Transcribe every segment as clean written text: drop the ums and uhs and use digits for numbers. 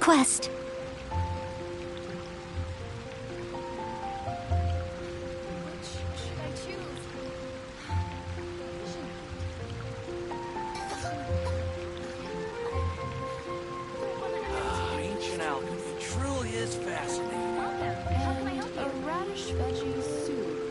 request. Which should I choose? Ancient alchemy truly is fascinating. Welcome. How can I help you? A radish veggie soup.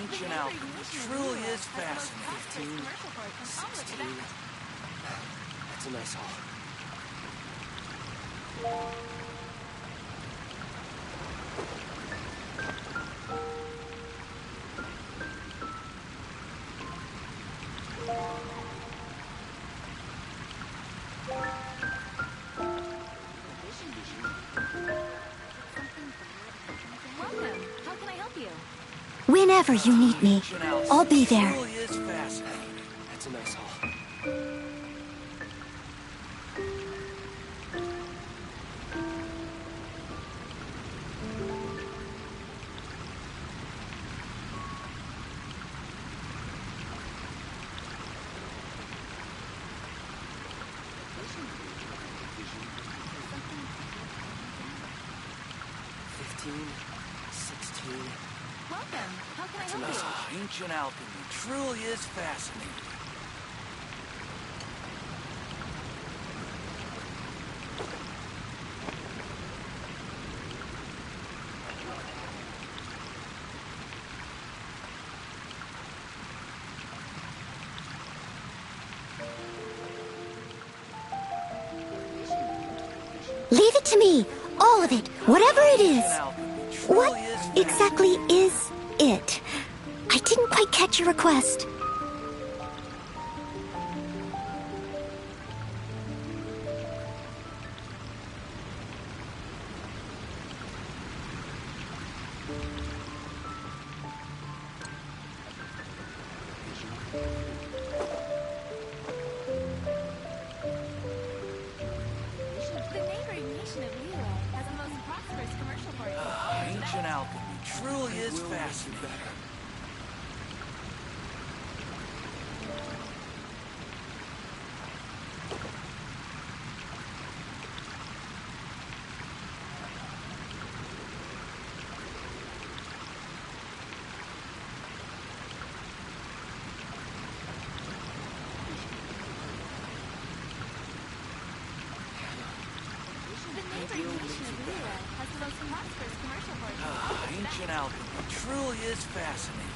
Ancient alchemy truly is fascinating. 16. That's a nice haul. Welcome. How can I help you? Whenever you need me, Ancient alchemy I'll be there. truly is fascinating. That's a nice haul. Welcome. How can I help you? Ancient alchemy truly is fascinating. Leave it to me. All of it. Whatever it is. Ancient alchemy truly What is fascinating. exactly is it? I didn't quite catch your request. The neighboring nation of Lilo has the most prosperous commercial port. Ancient alchemy truly is fascinating. The neighboring nation of Lilo has the most prosperous commercial port. Ancient alchemy truly is fascinating.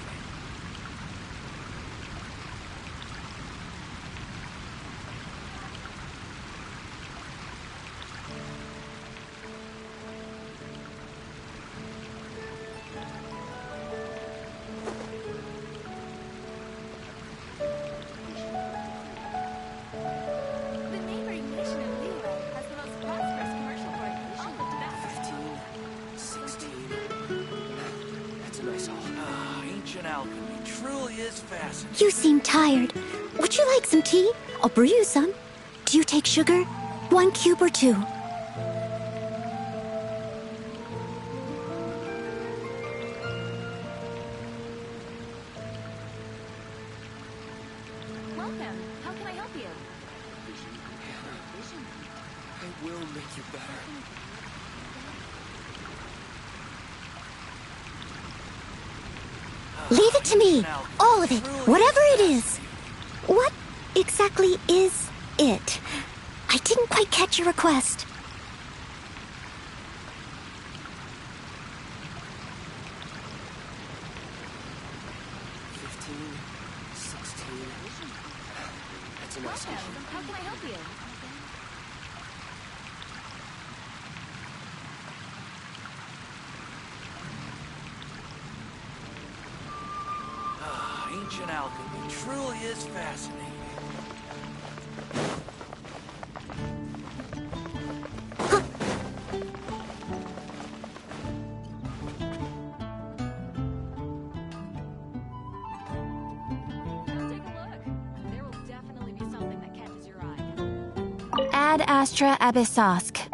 The neighboring nation of Lilo has the most prosperous commercial port. All of tobacco. 16. That's a nice haul. Ancient alchemy truly is fascinating. You seem tired. Would you like some tea? I'll brew you some. Do you take sugar? 1 cube or 2? Welcome. How can I help you? I will make you better. Leave it to me. All of it. Whatever it is. What exactly is it? I didn't quite catch your request. That's a nice Welcome. haul. How can I help you? Ancient alchemy truly is fascinating. Ad Astra Abyssosk.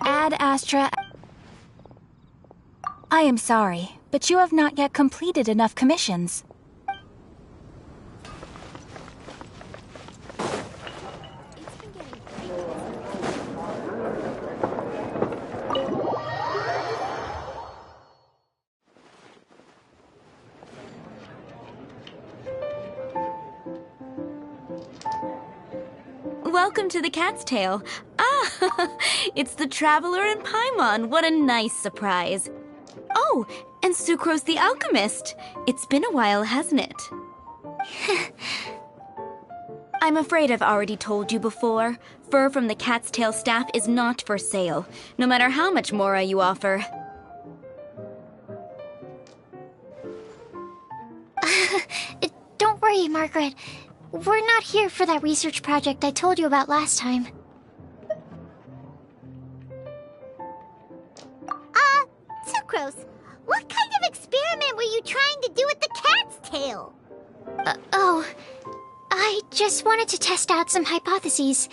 Ad Astra. I am sorry, but you have not yet completed enough commissions. It's been getting pretty Welcome to the Cat's Tail. Ah, it's the Traveler and Paimon. What a nice surprise. Oh, and Sucrose the Alchemist. It's been a while, hasn't it? I'm afraid I've already told you before. Fur from the Cat's Tail staff is not for sale, no matter how much Mora you offer. Don't worry, Margaret. We're not here for that research project I told you about last time. Sucrose, what kind of experiment were you trying to do with the cat's tail? I just wanted to test out some hypotheses,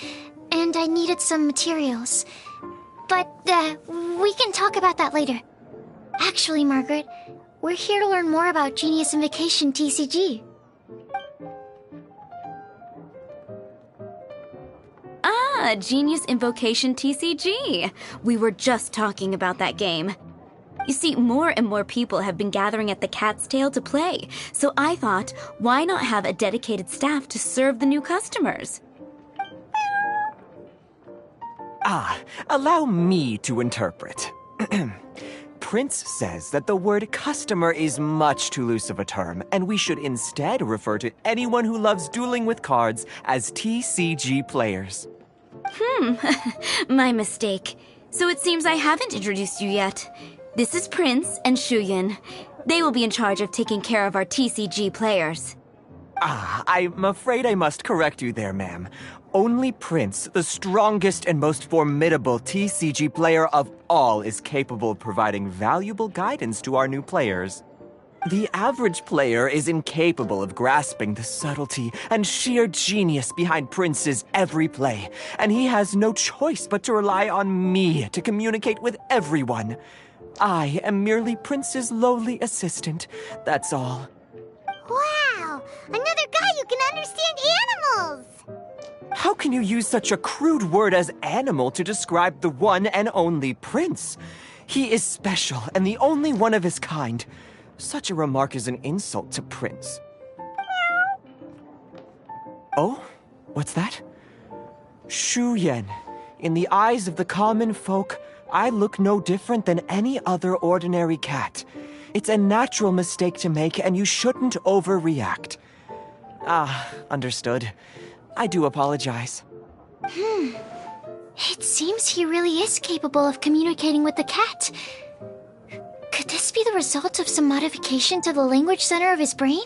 and I needed some materials. But, we can talk about that later. Actually, Margaret, we're here to learn more about Genius Invocation TCG. Ah, Genius Invocation TCG. We were just talking about that game. You see, more and more people have been gathering at the Cat's Tail to play, so I thought, why not have a dedicated staff to serve the new customers? Allow me to interpret. Prince says that the word customer is much too loose of a term, and we should instead refer to anyone who loves dueling with cards as TCG players. My mistake. So it seems I haven't introduced you yet. This is Prince and Shuyan. They will be in charge of taking care of our TCG players. I'm afraid I must correct you there, ma'am. Only Prince, the strongest and most formidable TCG player of all, is capable of providing valuable guidance to our new players. The average player is incapable of grasping the subtlety and sheer genius behind Prince's every play, and he has no choice but to rely on me to communicate with everyone. I am merely Prince's lowly assistant, that's all. Wow! Another guy who can understand animals! How can you use such a crude word as animal to describe the one and only Prince? He is special and the only one of his kind. Such a remark is an insult to Prince. Oh? What's that? Shuyan. In the eyes of the common folk, I look no different than any other ordinary cat. It's a natural mistake to make, and you shouldn't overreact. Understood. I do apologize. It seems he really is capable of communicating with the cat. Could this be the result of some modification to the language center of his brain?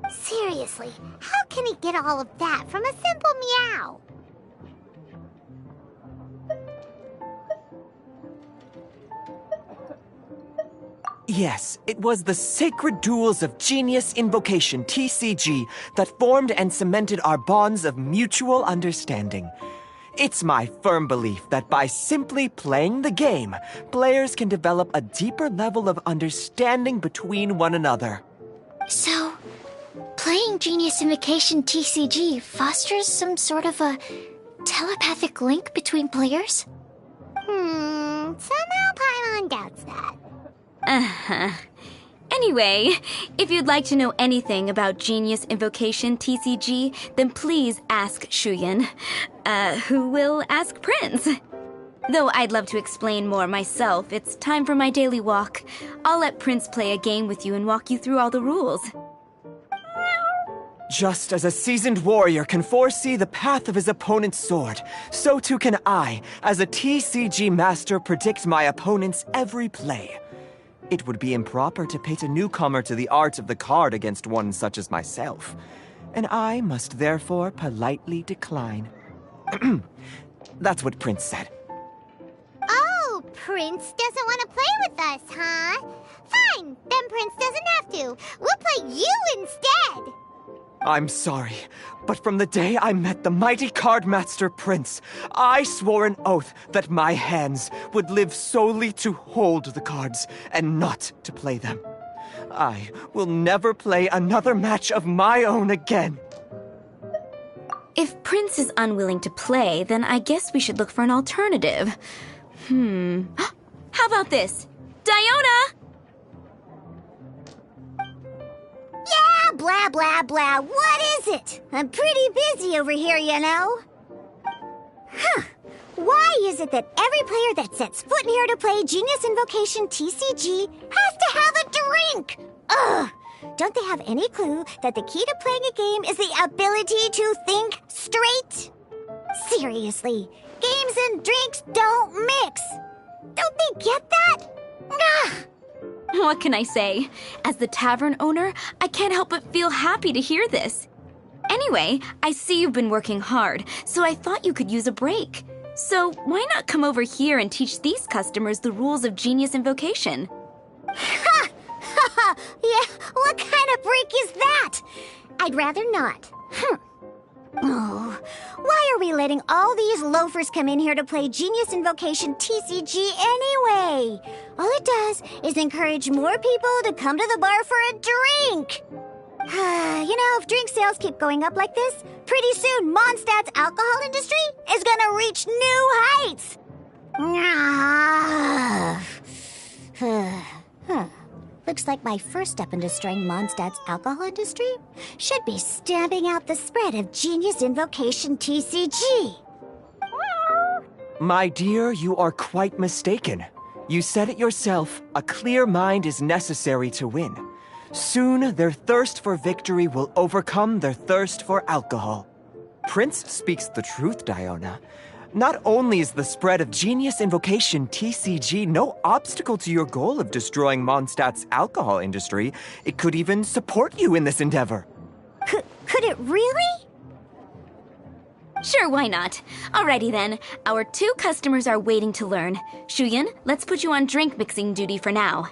Seriously, how can he get all of that from a simple meow? Yes, it was the sacred duels of Genius Invocation, TCG, that formed and cemented our bonds of mutual understanding. It's my firm belief that by simply playing the game, players can develop a deeper level of understanding between one another. So, playing Genius Invocation TCG fosters some sort of a telepathic link between players? Somehow Paimon doubts that. Anyway, if you'd like to know anything about Genius Invocation TCG, then please ask Shuyan, who will ask Prince. Though I'd love to explain more myself, it's time for my daily walk. I'll let Prince play a game with you and walk you through all the rules. Just as a seasoned warrior can foresee the path of his opponent's sword, so too can I, as a TCG master, predict my opponent's every play. It would be improper to pit a newcomer to the art of the card against one such as myself, and I must therefore politely decline. That's what Prince said. Oh, Prince doesn't want to play with us, huh? Fine, then Prince doesn't have to. We'll play you instead. I'm sorry, but from the day I met the mighty cardmaster Prince, I swore an oath that my hands would live solely to hold the cards and not to play them. I will never play another match of my own again. If Prince is unwilling to play, then I guess we should look for an alternative. How about this? Diona! Yeah, blah, blah, blah. What is it? I'm pretty busy over here, you know. Why is it that every player that sets foot in here to play Genius Invocation TCG has to have a drink? Ugh! Don't they have any clue that the key to playing a game is the ability to think straight? Seriously, games and drinks don't mix. Don't they get that? Ugh! What can I say? As the tavern owner, I can't help but feel happy to hear this. Anyway, I see you've been working hard, so I thought you could use a break. So why not come over here and teach these customers the rules of Genius Invocation? Ha! Yeah, what kind of break is that? I'd rather not. Oh, why are we letting all these loafers come in here to play Genius Invocation TCG anyway? All it does is encourage more people to come to the bar for a drink. You know, if drink sales keep going up like this, pretty soon Mondstadt's alcohol industry is gonna reach new heights. Looks like my first step in destroying Mondstadt's alcohol industry should be stamping out the spread of Genius Invocation TCG. My dear, you are quite mistaken. You said it yourself, a clear mind is necessary to win. Soon, their thirst for victory will overcome their thirst for alcohol. Prince speaks the truth, Diona. Not only is the spread of Genius Invocation TCG no obstacle to your goal of destroying Mondstadt's alcohol industry, it could even support you in this endeavor. Could it really? Sure, why not? Alrighty then, our 2 customers are waiting to learn. Shuyan, let's put you on drink mixing duty for now.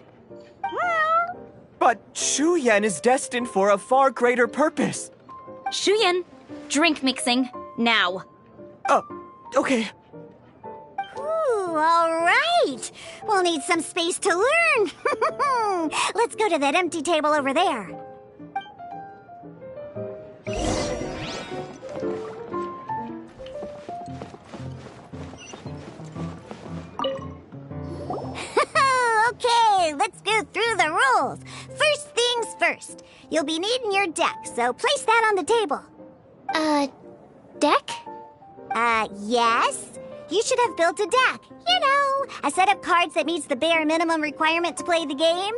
But Shuyan is destined for a far greater purpose. Shuyan, drink mixing, now. Okay. Ooh, all right. We'll need some space to learn. Let's go to that empty table over there. Okay, let's go through the rules. First things first. You'll be needing your deck, so place that on the table. Deck? Yes. You should have built a deck. You know, a set of cards that meets the bare minimum requirement to play the game.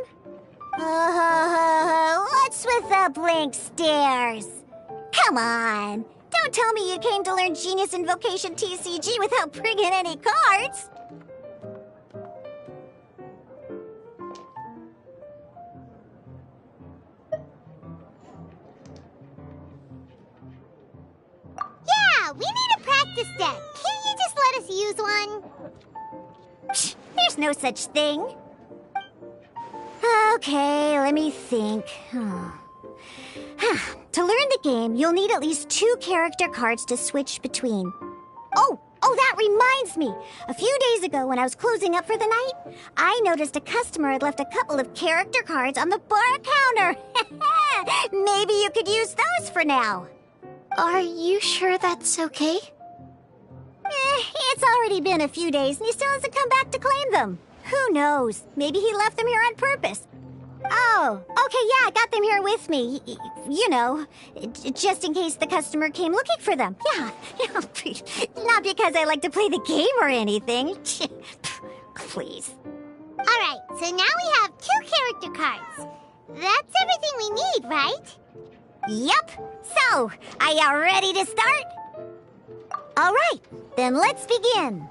What's with the blank stares? Come on. Don't tell me you came to learn Genius Invocation TCG without bringing any cards. Yeah, we need a practice deck. Can't you just let us use one? Psh, there's no such thing. Okay, let me think. To learn the game, you'll need at least 2 character cards to switch between. Oh, that reminds me. A few days ago when I was closing up for the night, I noticed a customer had left a couple of character cards on the bar counter. Maybe you could use those for now. Are you sure that's okay? It's already been a few days and he still hasn't come back to claim them. Who knows? Maybe he left them here on purpose. Oh, okay, yeah, I got them here with me. You know, just in case the customer came looking for them. Yeah, not because I like to play the game or anything. Please. Alright, so now we have 2 character cards. That's everything we need, right? Yep. So, are you ready to start? All right, then let's begin.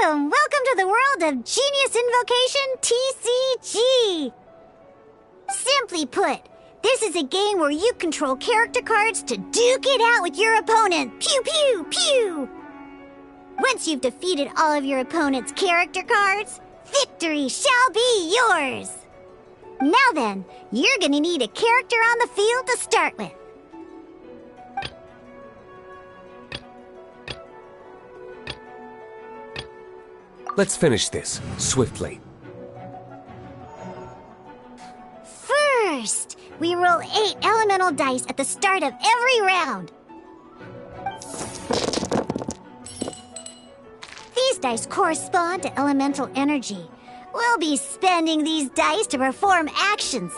Welcome to the world of Genius Invocation TCG. Simply put, this is a game where you control character cards to duke it out with your opponent. Pew, pew, pew. Once you've defeated all of your opponent's character cards, victory shall be yours. Now then, you're gonna need a character on the field to start with. Let's finish this swiftly. First, we roll 8 elemental dice at the start of every round. These dice correspond to elemental energy. We'll be spending these dice to perform actions.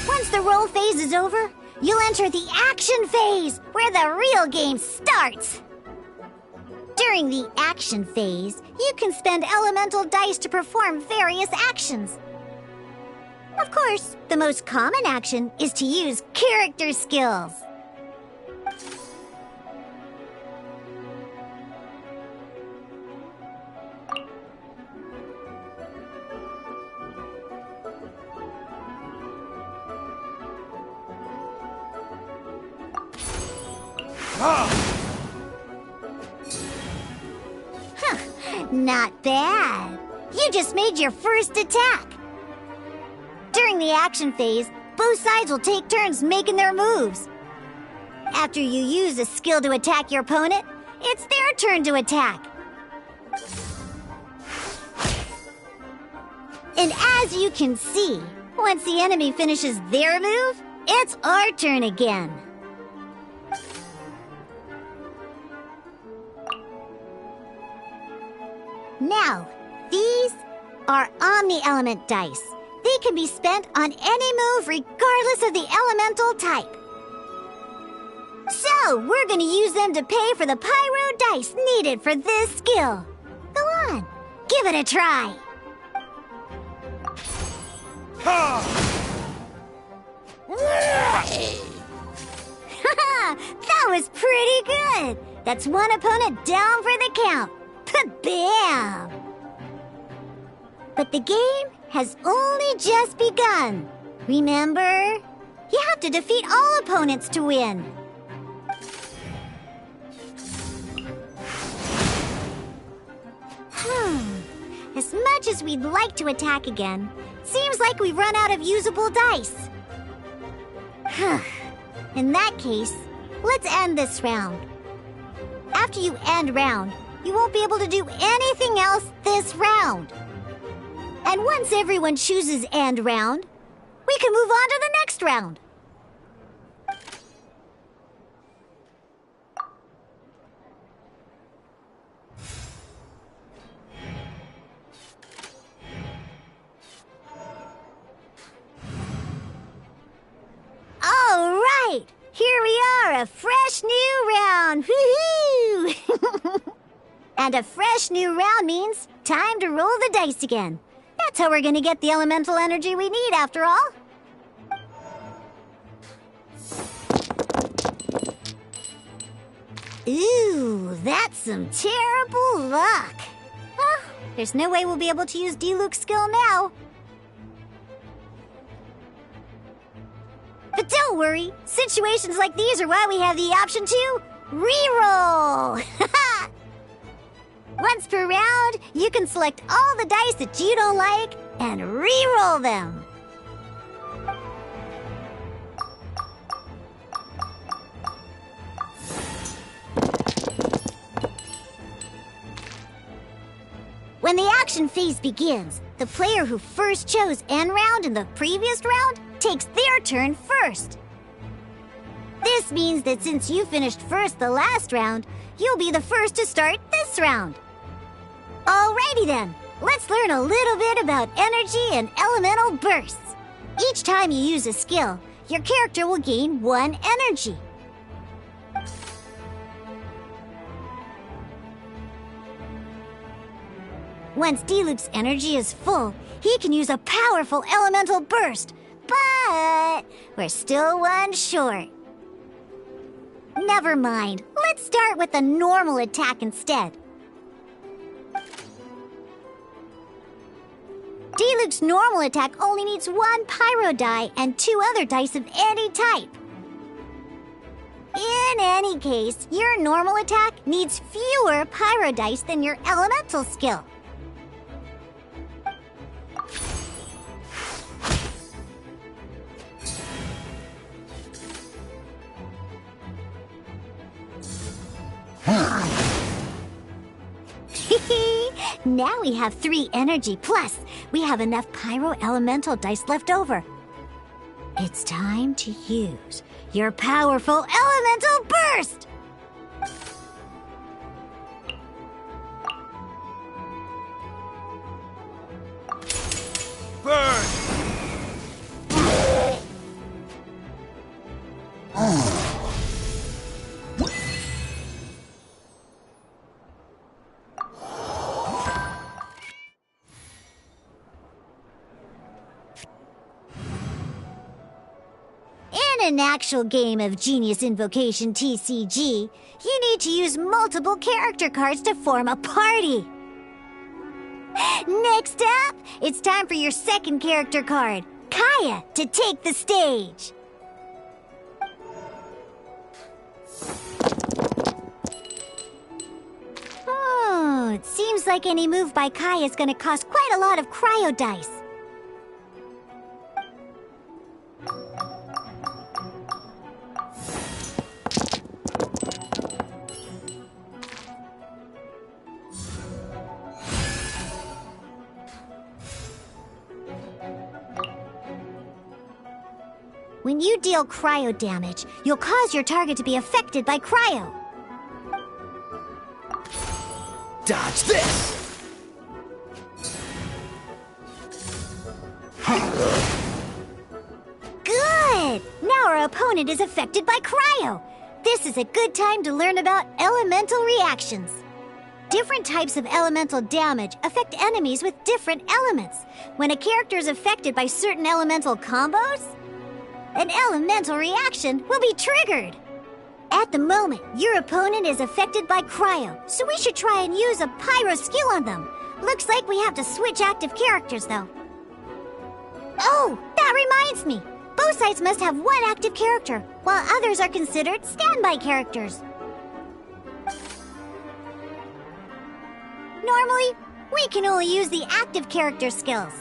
Once the roll phase is over, you'll enter the action phase, where the real game starts. During the action phase, you can spend elemental dice to perform various actions. Of course, the most common action is to use character skills. Not bad. You just made your first attack. During the action phase, both sides will take turns making their moves. After you use a skill to attack your opponent, it's their turn to attack. And as you can see, once the enemy finishes their move, it's our turn again. Now, these are Omni-Element dice. They can be spent on any move regardless of the elemental type. So, we're going to use them to pay for the pyro dice needed for this skill. Go on, give it a try. That was pretty good. That's one opponent down for the count. Bam! But the game has only just begun. Remember? You have to defeat all opponents to win. As much as we'd like to attack again, seems like we've run out of usable dice. In that case, let's end this round. After you end round, you won't be able to do anything else this round. And once everyone chooses end round, we can move on to the next round. All right, here we are, a fresh new round. Woohoo! And a fresh new round means time to roll the dice again. That's how we're gonna get the elemental energy we need, after all. Ooh, that's some terrible luck. Well, there's no way we'll be able to use D-Luke's skill now. But don't worry, situations like these are why we have the option to re-roll. Once per round, you can select all the dice that you don't like and re-roll them. When the action phase begins, the player who first chose end round in the previous round takes their turn first. This means that since you finished first the last round, you'll be the first to start this round. Alrighty then, let's learn a little bit about energy and elemental bursts. Each time you use a skill, your character will gain 1 energy. Once D-Luke's energy is full, he can use a powerful elemental burst. But we're still 1 short. Never mind. Let's start with the normal attack instead. D-Luke's normal attack only needs 1 pyro die and 2 other dice of any type. In any case, your normal attack needs fewer pyro dice than your elemental skill. Now we have 3 energy, plus we have enough pyro elemental dice left over. It's time to use your powerful elemental burst! Burn! In an actual game of Genius Invocation TCG, you need to use multiple character cards to form a party. Next up, it's time for your second character card, Kaya, to take the stage. Oh, it seems like any move by Kaya is going to cost quite a lot of cryo dice. When you deal cryo damage, you'll cause your target to be affected by cryo. Dodge this! Good! Now our opponent is affected by cryo. This is a good time to learn about elemental reactions. Different types of elemental damage affect enemies with different elements. When a character is affected by certain elemental combos, an elemental reaction will be triggered. At the moment, your opponent is affected by cryo, so we should try and use a pyro skill on them. Looks like we have to switch active characters, though. Oh, that reminds me. Both sides must have 1 active character, while others are considered standby characters. Normally, we can only use the active character skills.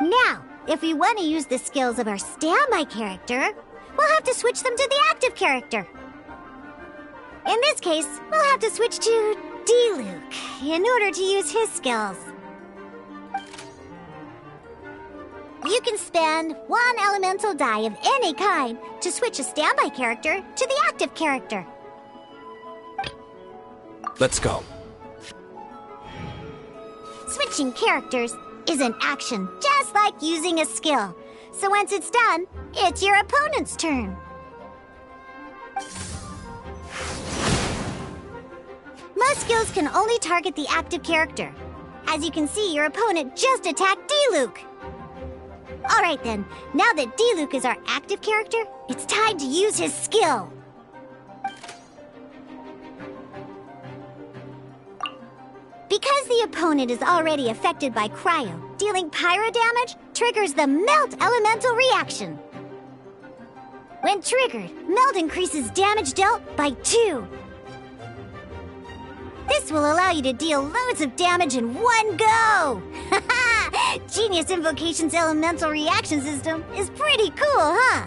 Now, if we want to use the skills of our standby character, we'll have to switch them to the active character. In this case, we'll have to switch to D-Luke in order to use his skills. You can spend 1 elemental die of any kind to switch a standby character to the active character. Let's go. Switching characters is an action, just like using a skill. So once it's done, it's your opponent's turn. Most skills can only target the active character. As you can see, your opponent just attacked D-Luke. Alright then, now that D-Luke is our active character, it's time to use his skill. Because the opponent is already affected by cryo, dealing pyro damage triggers the Melt Elemental reaction. When triggered, Melt increases damage dealt by 2. This will allow you to deal loads of damage in one go! Genius Invocation's elemental reaction system is pretty cool, huh?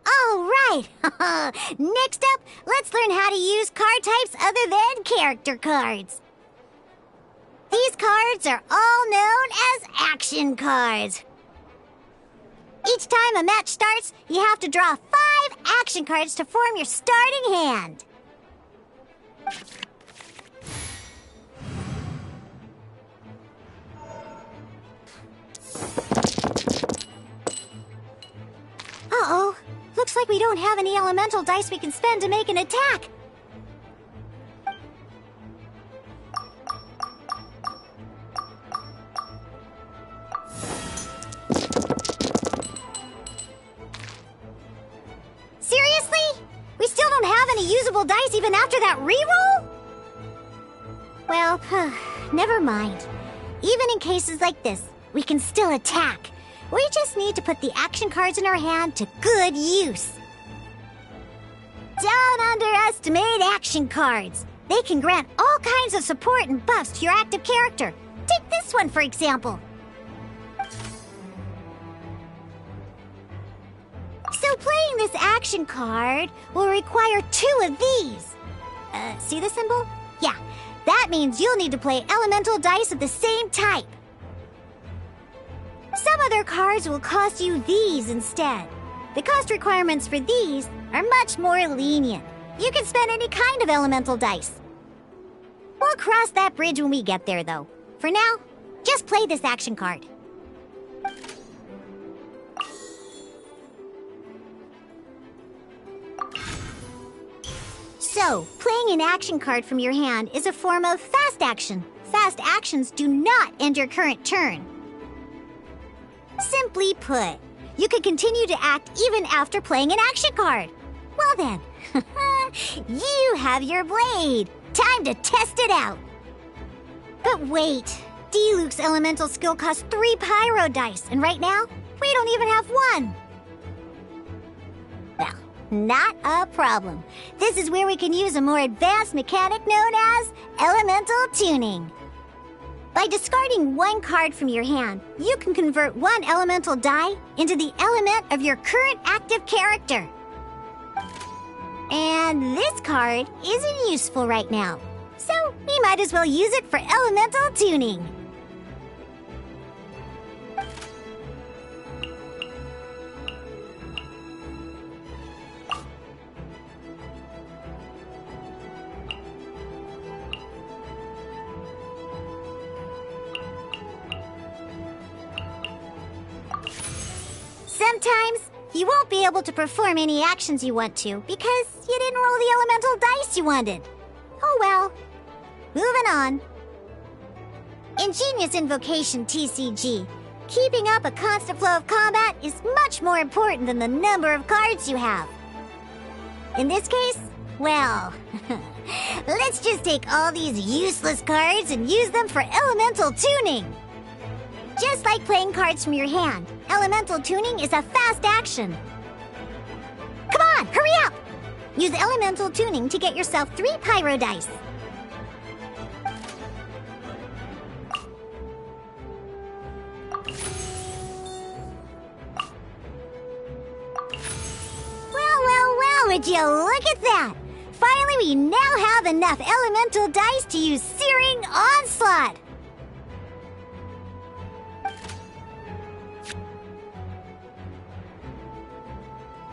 All right, Next up, let's learn how to use card types other than character cards. These cards are all known as action cards. Each time a match starts, you have to draw 5 action cards to form your starting hand. Uh-oh. Looks like we don't have any elemental dice we can spend to make an attack. Seriously? We still don't have any usable dice even after that reroll? Well, never mind. Even in cases like this, we can still attack. We just need to put the action cards in our hand to good use. Don't underestimate action cards. They can grant all kinds of support and buffs to your active character. Take this one, for example. So playing this action card will require 2 of these. See the symbol? Yeah, that means you'll need to play elemental dice of the same type. Some other cards will cost you these instead. The cost requirements for these are much more lenient. You can spend any kind of elemental dice. We'll cross that bridge when we get there, though. For now, just play this action card. So, playing an action card from your hand is a form of fast action. Fast actions do not end your current turn. Simply put, you can continue to act even after playing an action card. Well then, you have your blade. Time to test it out. But wait, D-Luke's elemental skill costs 3 pyro dice, and right now, we don't even have 1. Well, not a problem. This is where we can use a more advanced mechanic known as elemental tuning. By discarding 1 card from your hand, you can convert 1 elemental die into the element of your current active character. And this card isn't useful right now, so we might as well use it for elemental tuning. Sometimes, you won't be able to perform any actions you want to because you didn't roll the elemental dice you wanted. Oh well. Moving on. In Genius Invocation TCG, keeping up a constant flow of combat is much more important than the number of cards you have. In this case, well, let's just take all these useless cards and use them for elemental tuning. Just like playing cards from your hand, elemental tuning is a fast action. Come on, hurry up! Use elemental tuning to get yourself 3 pyro dice. Well, would you look at that? Finally, we now have enough elemental dice to use Searing Onslaught.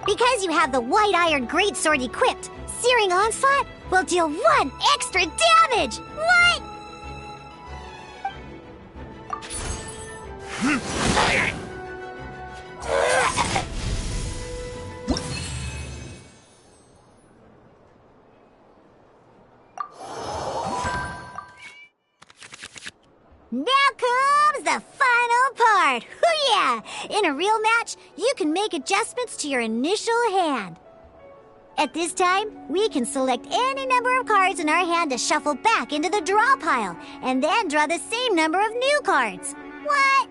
Because you have the White Iron Greatsword equipped, Searing Onslaught will deal 1 extra damage! What? Now comes the final part! Hoo-yeah! In a real match, you can make adjustments to your initial hand. At this time, we can select any number of cards in our hand to shuffle back into the draw pile, and then draw the same number of new cards. What?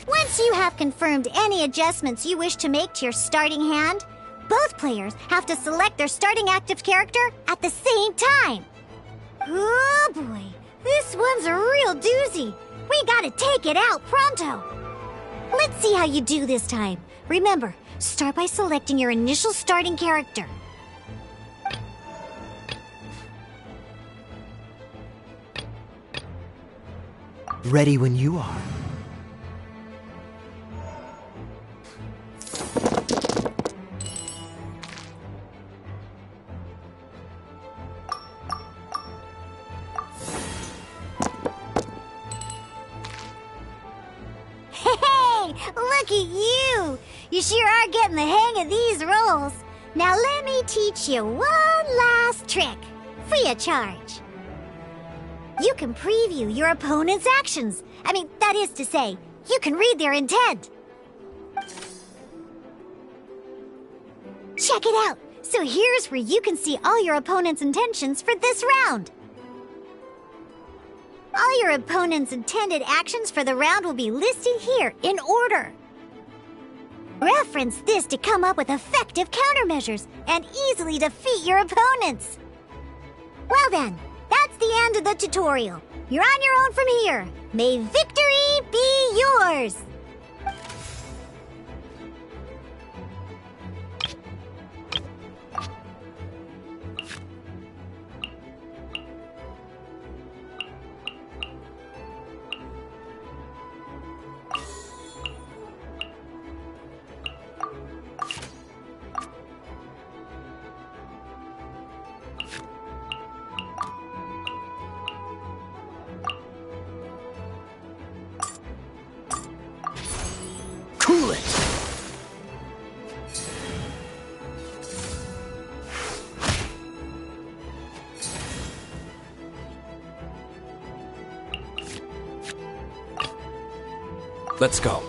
Once you have confirmed any adjustments you wish to make to your starting hand, both players have to select their starting active character at the same time. Oh boy, this one's a real doozy. We gotta take it out pronto. Let's see how you do this time. Remember, start by selecting your initial starting character. Ready when you are. Hey, look at you! You sure are getting the hang of these rolls. Now let me teach you one last trick, free of charge. You can preview your opponent's actions. That is to say, you can read their intent. Check it out. So here's where you can see all your opponent's intentions for this round. All your opponent's intended actions for the round will be listed here in order. Reference this to come up with effective countermeasures and easily defeat your opponents. Well then, that's the end of the tutorial. You're on your own from here. May victory be yours! Cool it! Let's go.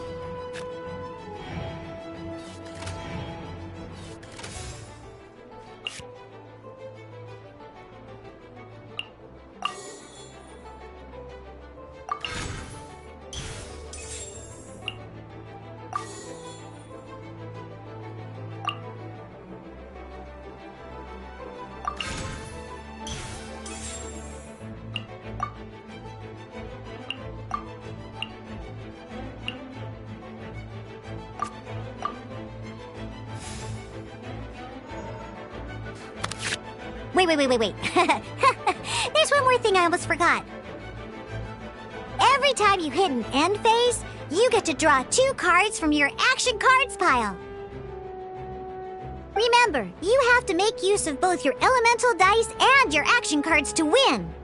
Wait. There's one more thing I almost forgot. Every time you hit an end phase, you get to draw 2 cards from your action cards pile. Remember, you have to make use of both your elemental dice and your action cards to win.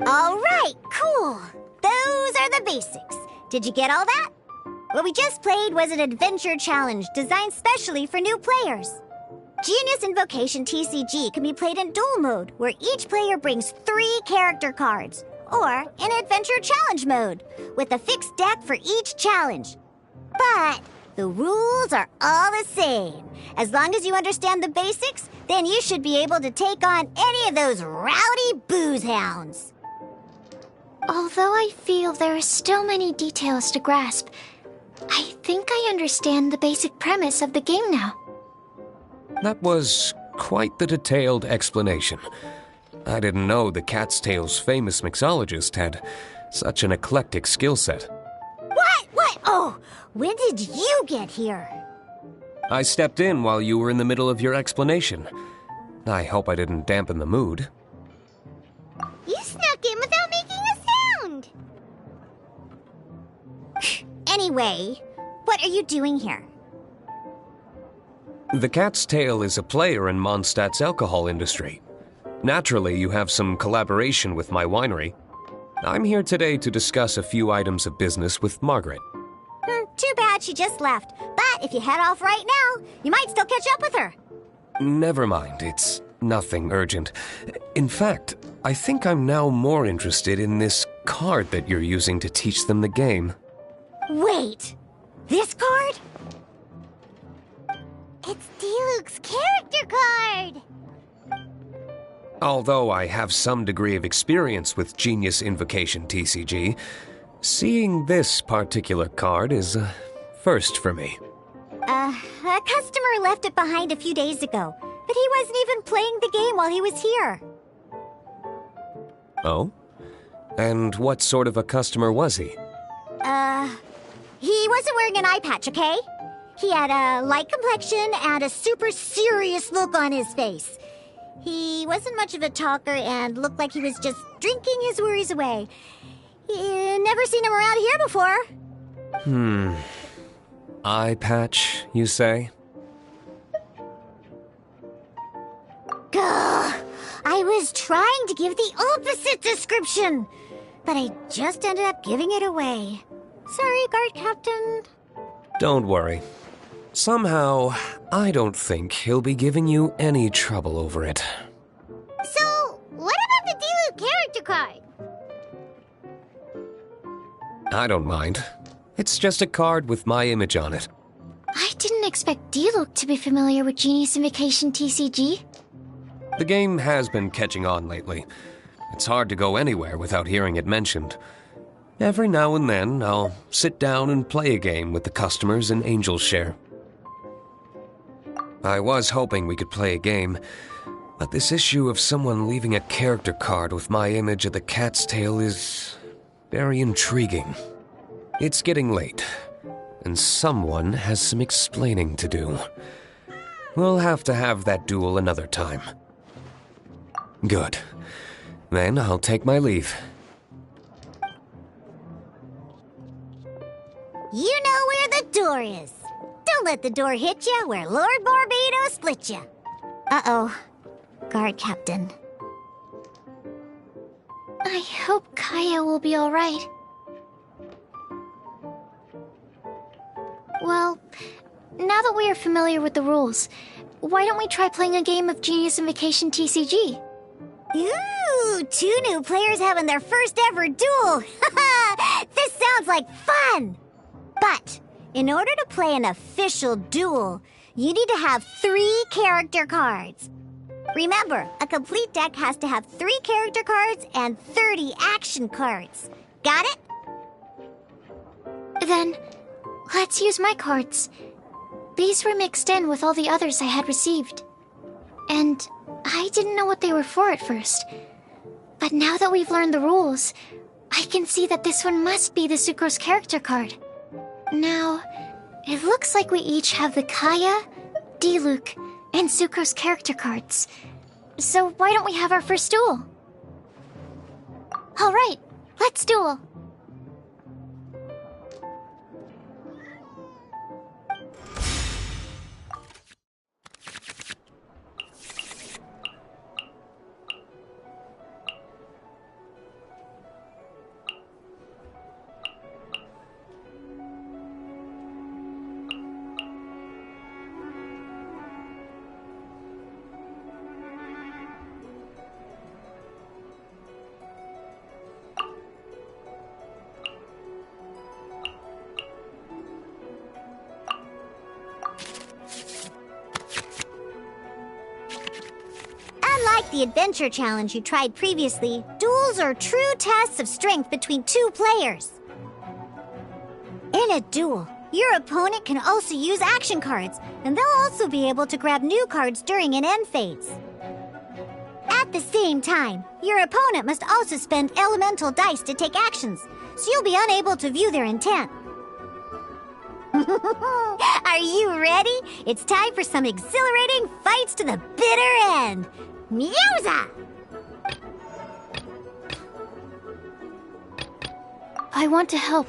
All right, cool. Those are the basics. Did you get all that? What we just played was an adventure challenge designed specially for new players. Genius Invocation TCG can be played in duel mode, where each player brings 3 character cards, or in adventure challenge mode, with a fixed deck for each challenge. But the rules are all the same. As long as you understand the basics, then you should be able to take on any of those rowdy booze hounds. Although I feel there are still many details to grasp, I think I understand the basic premise of the game now. That was quite the detailed explanation. I didn't know the Cat's Tail's famous mixologist had such an eclectic skill set. What? Oh, when did you get here? I stepped in while you were in the middle of your explanation. I hope I didn't dampen the mood. You snuck in without making a sound. Anyway, what are you doing here? The Cat's Tail is a player in Mondstadt's alcohol industry. Naturally, you have some collaboration with my winery. I'm here today to discuss a few items of business with Margaret. Too bad she just left. But if you head off right now, you might still catch up with her. Never mind, it's nothing urgent. In fact, I think I'm now more interested in this card that you're using to teach them the game. Wait, this card? It's D-Luke's character card! Although I have some degree of experience with Genius Invocation TCG, seeing this particular card is a first for me. A customer left it behind a few days ago, but he wasn't even playing the game while he was here. Oh? And what sort of a customer was he? He wasn't wearing an eye patch, okay? He had a light complexion and a super serious look on his face. He wasn't much of a talker and looked like he was just drinking his worries away. Never seen him around here before. Eye patch, you say? Gah! I was trying to give the opposite description, but I just ended up giving it away. Sorry, guard captain. Don't worry. Somehow, I don't think he'll be giving you any trouble over it. So, what about the D-Luke character card? I don't mind. It's just a card with my image on it. I didn't expect D-Luke to be familiar with Genius Invocation TCG. The game has been catching on lately. It's hard to go anywhere without hearing it mentioned. Every now and then, I'll sit down and play a game with the customers in Angel's Share. I was hoping we could play a game, but this issue of someone leaving a character card with my image of the Cat's Tail is very intriguing. It's getting late, and someone has some explaining to do. We'll have to have that duel another time. Good. Then I'll take my leave. door is. Don't let the door hit ya where Lord Barbados split ya. Uh-oh. Guard Captain. I hope Kaya will be alright. Well, now that we are familiar with the rules, why don't we try playing a game of Genius Invocation TCG? Ooh, 2 new players having their first ever duel. This sounds like fun! But, in order to play an official duel, you need to have 3 character cards. Remember, a complete deck has to have 3 character cards and 30 action cards. Got it? Then, let's use my cards. These were mixed in with all the others I had received. And I didn't know what they were for at first. But now that we've learned the rules, I can see that this one must be the Sucrose character card. Now, it looks like we each have the Kaya, Diluc, and Sucrose character cards. So why don't we have our first duel? Alright, let's duel. Unlike the adventure challenge you tried previously, duels are true tests of strength between 2 players. In a duel, your opponent can also use action cards, and they'll also be able to grab new cards during an end phase. At the same time, your opponent must also spend elemental dice to take actions, so you'll be unable to view their intent. Are you ready? It's time for some exhilarating fights to the bitter end. Mewza! I want to help.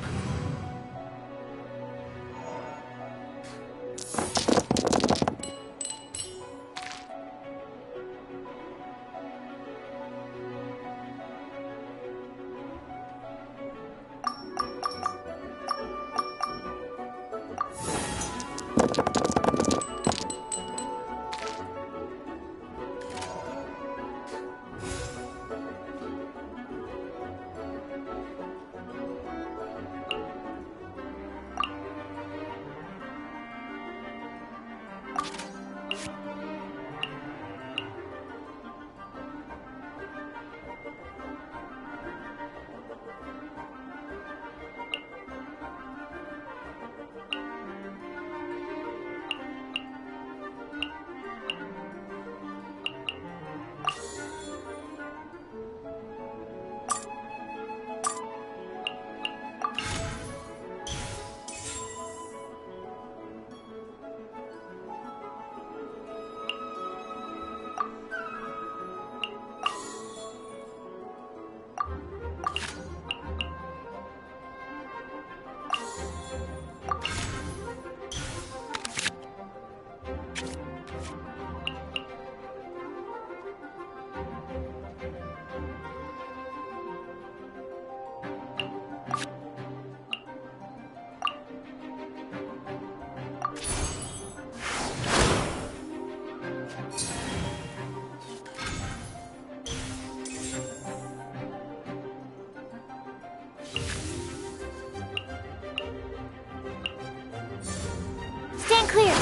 Stand clear.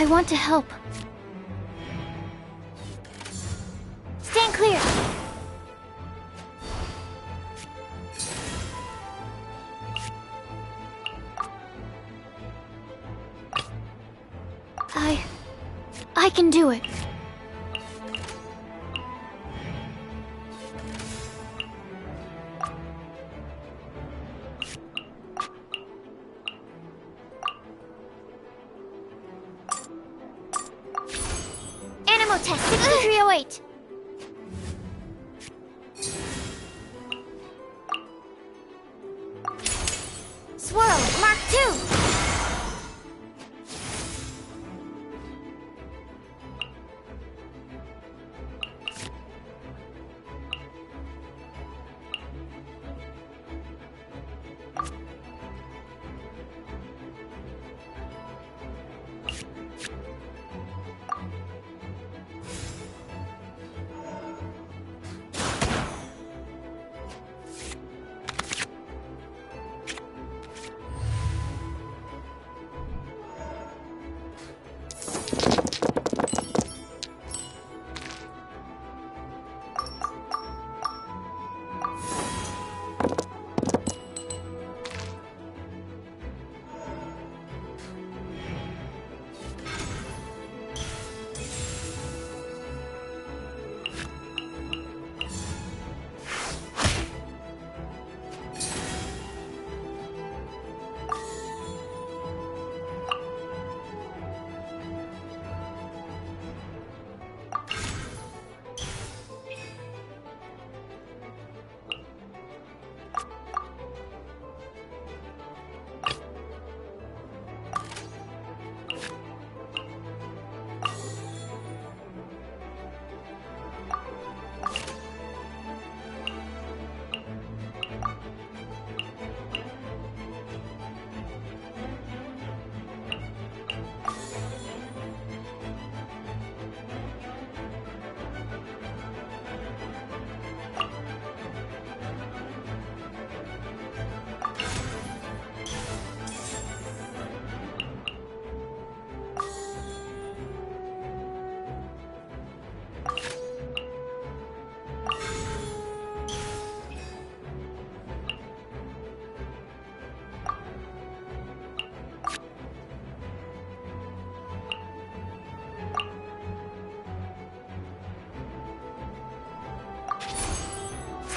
I want to help. Stand clear! I can do it. Animal test 6308. Swirl, Mark 2.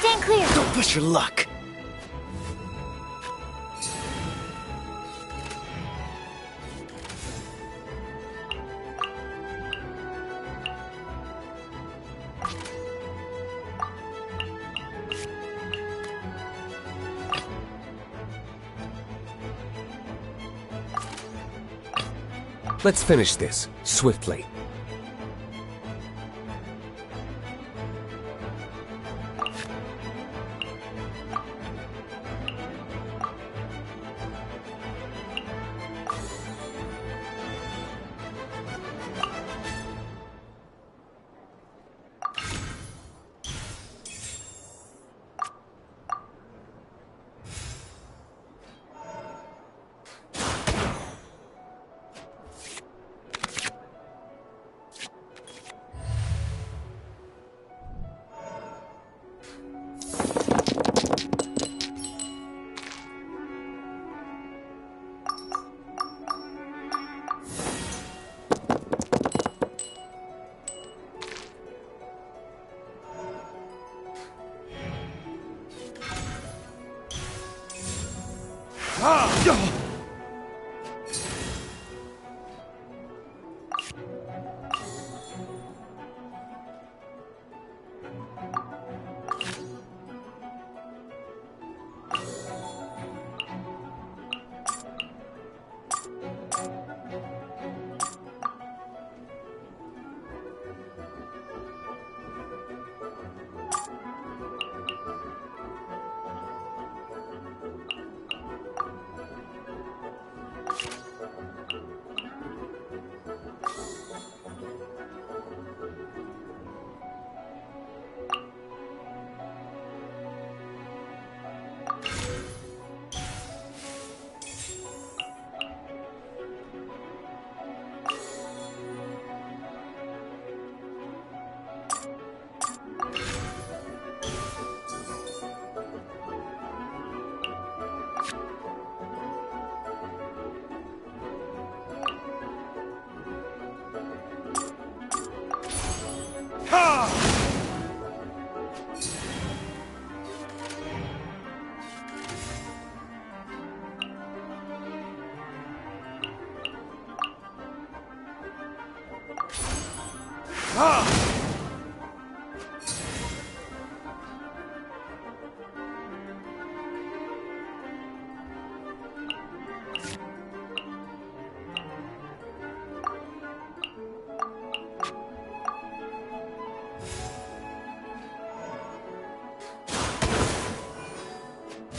Stand clear! Don't push your luck! Let's finish this, swiftly.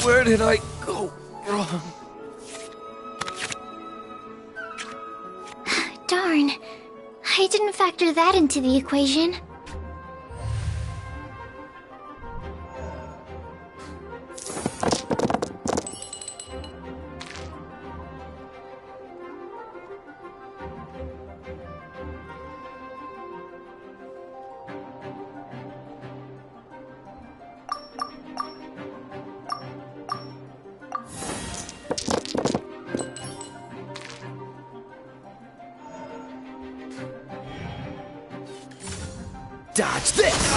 Where did I go wrong? Darn. I didn't factor that into the equation. Dodge this!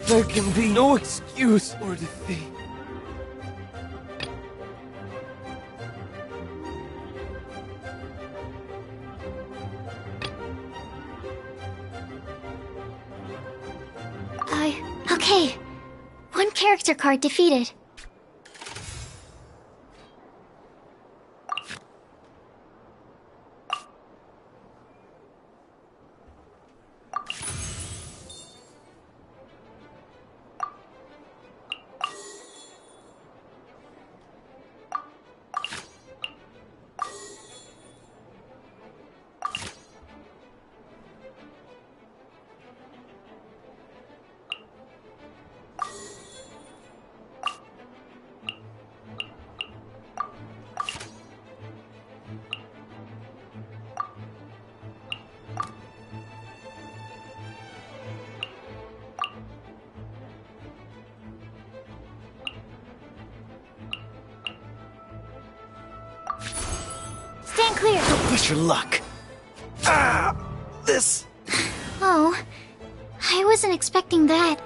There can be no excuse for defeat. Okay. One character card defeated. Stand clear! Don't push your luck! This... Oh, I wasn't expecting that.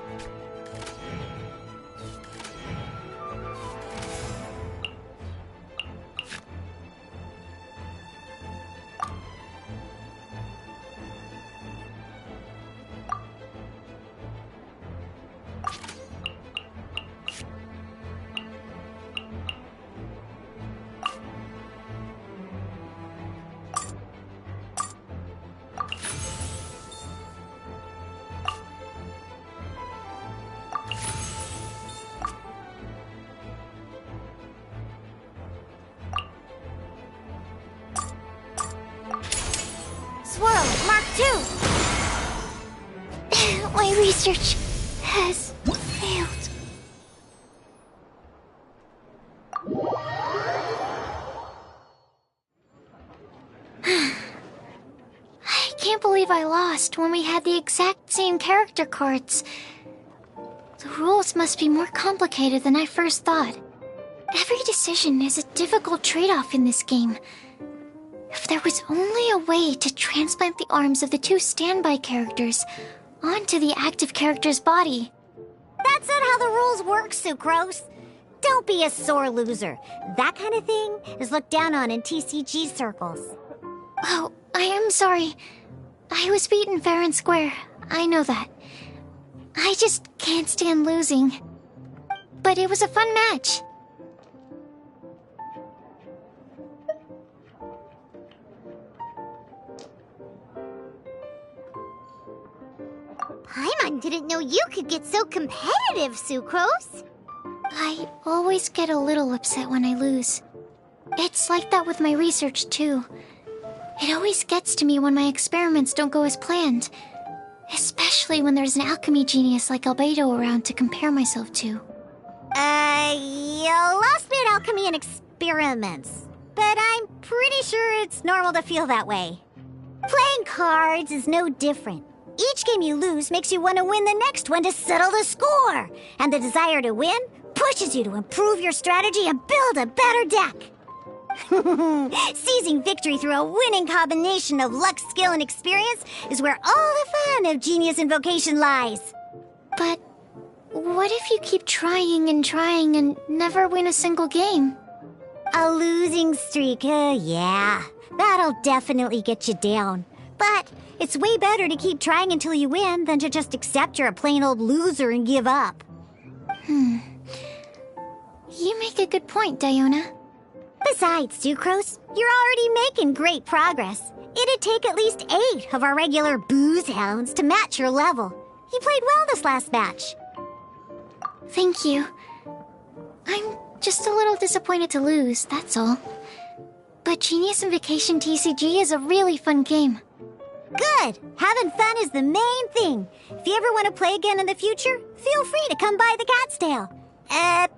Swirl, Mark 2! My research has failed. I can't believe I lost when we had the exact same character cards. The rules must be more complicated than I first thought. Every decision is a difficult trade-off in this game. If there was only a way to transplant the arms of the two standby characters onto the active character's body. That's not how the rules work, Sucrose. Don't be a sore loser. That kind of thing is looked down on in TCG circles. Oh, I am sorry. I was beaten fair and square. I know that. I just can't stand losing. But it was a fun match. Paimon didn't know you could get so competitive, Sucrose. I always get a little upset when I lose. It's like that with my research, too. It always gets to me when my experiments don't go as planned. Especially when there's an alchemy genius like Albedo around to compare myself to. You lost me at alchemy and experiments. But I'm pretty sure it's normal to feel that way. Playing cards is no different. Each game you lose makes you want to win the next one to settle the score. And the desire to win pushes you to improve your strategy and build a better deck. Seizing victory through a winning combination of luck, skill, and experience is where all the fun of Genius Invocation lies. But what if you keep trying and never win a single game? A losing streak, yeah. That'll definitely get you down. But it's way better to keep trying until you win than to just accept you're a plain old loser and give up. You make a good point, Diona. Besides, Sucrose, you're already making great progress. It'd take at least 8 of our regular booze hounds to match your level. You played well this last match. Thank you. I'm just a little disappointed to lose, that's all. But Genius Invocation TCG is a really fun game. Good! Having fun is the main thing. If you ever want to play again in the future, feel free to come by the Cat's Tail.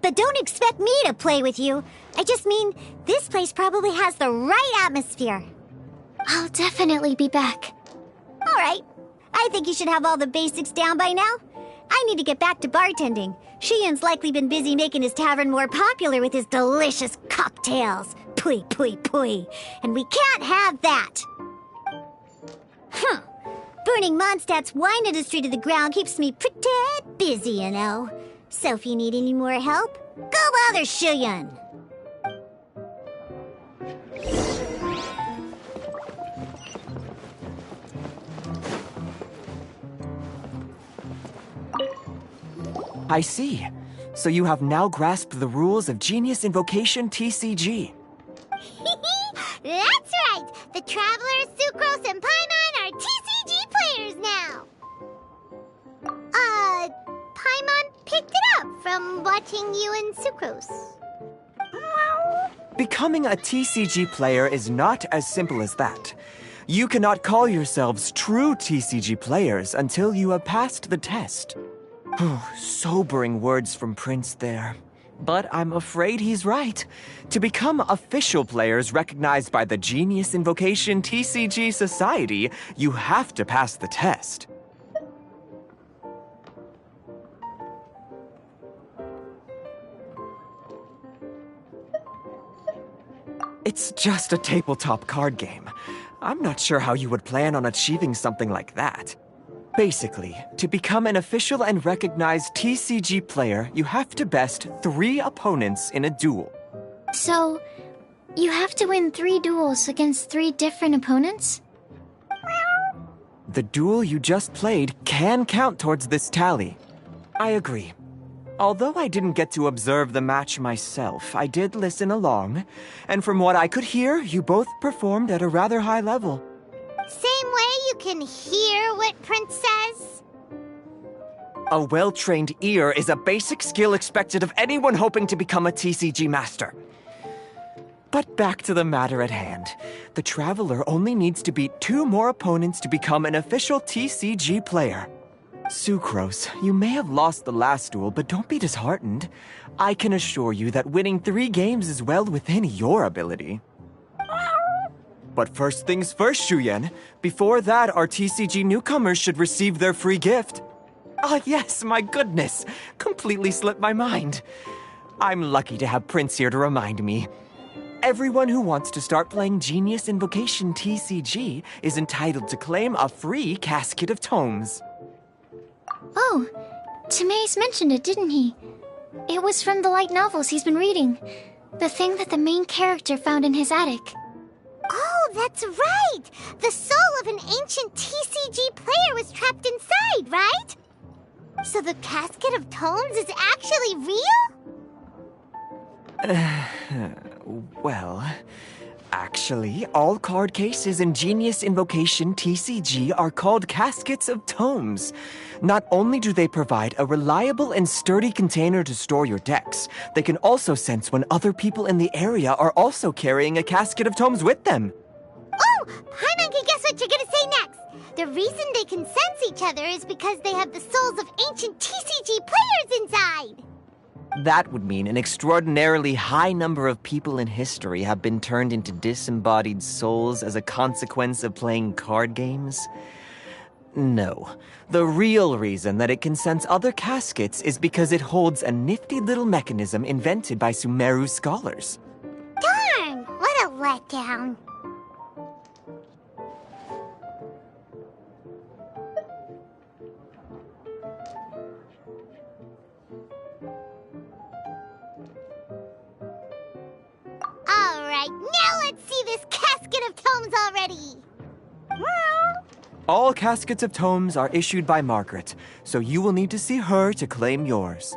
But don't expect me to play with you. I just mean, this place probably has the right atmosphere. I'll definitely be back. All right. I think you should have all the basics down by now. I need to get back to bartending. Shiyan's likely been busy making his tavern more popular with his delicious cocktails. Pui, pui, pui. And we can't have that. Burning Mondstadt's wine industry to the ground keeps me pretty busy, you know. So if you need any more help, go bother Shiyan. I see. So you have now grasped the rules of Genius Invocation TCG. That's right! The Travelers, Sucrose, and Paimon are TCG players now! Paimon picked it up from watching you and Sucrose. Becoming a TCG player is not as simple as that. You cannot call yourselves true TCG players until you have passed the test. Sobering words from Prince there. But I'm afraid he's right. To become official players recognized by the Genius Invocation TCG Society, you have to pass the test. It's just a tabletop card game. I'm not sure how you would plan on achieving something like that. Basically, to become an official and recognized TCG player, you have to best 3 opponents in a duel. So, you have to win 3 duels against 3 different opponents? The duel you just played can count towards this tally. I agree. Although I didn't get to observe the match myself, I did listen along, and from what I could hear, you both performed at a rather high level. Same way you can hear what Prince says? A well-trained ear is a basic skill expected of anyone hoping to become a TCG master. But back to the matter at hand. The Traveler only needs to beat 2 more opponents to become an official TCG player. Sucrose, you may have lost the last duel, but don't be disheartened. I can assure you that winning 3 games is well within your ability. But first things first, Shuyen. Before that, our TCG newcomers should receive their free gift. Ah, yes, my goodness. Completely slipped my mind. I'm lucky to have Prince here to remind me. Everyone who wants to start playing Genius Invocation TCG is entitled to claim a free casket of tomes. Oh, Timaeus mentioned it, didn't he? It was from the light novels he's been reading. The thing that the main character found in his attic. Oh, that's right! The soul of an ancient TCG player was trapped inside, right? So the casket of tomes is actually real? Well, actually, all card cases in Genius Invocation TCG are called caskets of tomes. Not only do they provide a reliable and sturdy container to store your decks, they can also sense when other people in the area are also carrying a casket of tomes with them. Oh, Paimon can guess what you're gonna say next. The reason they can sense each other is because they have the souls of ancient TCG players inside. That would mean an extraordinarily high number of people in history have been turned into disembodied souls as a consequence of playing card games. No. The real reason that it can sense other caskets is because it holds a nifty little mechanism invented by Sumeru scholars. Darn, what a letdown. All right, now let's see this casket of tomes already. All caskets of tomes are issued by Margaret, so you will need to see her to claim yours.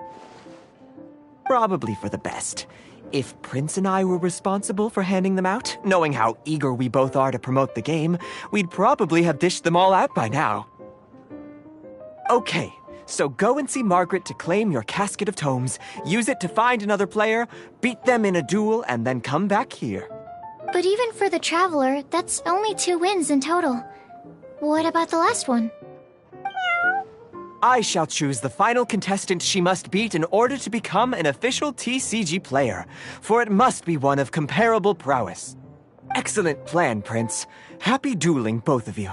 Probably for the best. If Prince and I were responsible for handing them out, knowing how eager we both are to promote the game, we'd probably have dished them all out by now. Okay, so go and see Margaret to claim your casket of tomes, use it to find another player, beat them in a duel, and then come back here. But even for the Traveler, that's only 2 wins in total. What about the last one? I shall choose the final contestant she must beat in order to become an official TCG player, for it must be one of comparable prowess. Excellent plan, Prince. Happy dueling, both of you.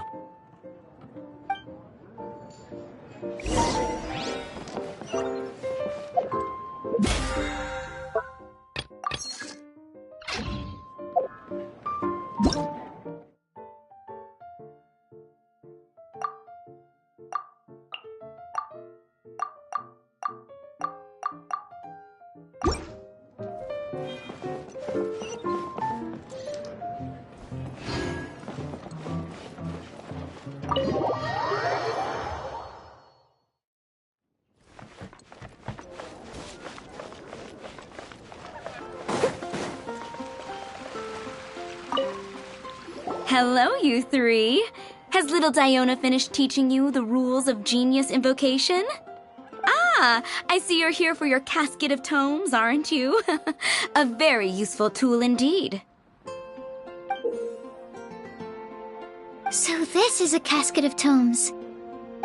Hello, you three. Has little Diona finished teaching you the rules of genius invocation? Ah, I see you're here for your casket of tomes, aren't you? A very useful tool indeed. So this is a casket of tomes.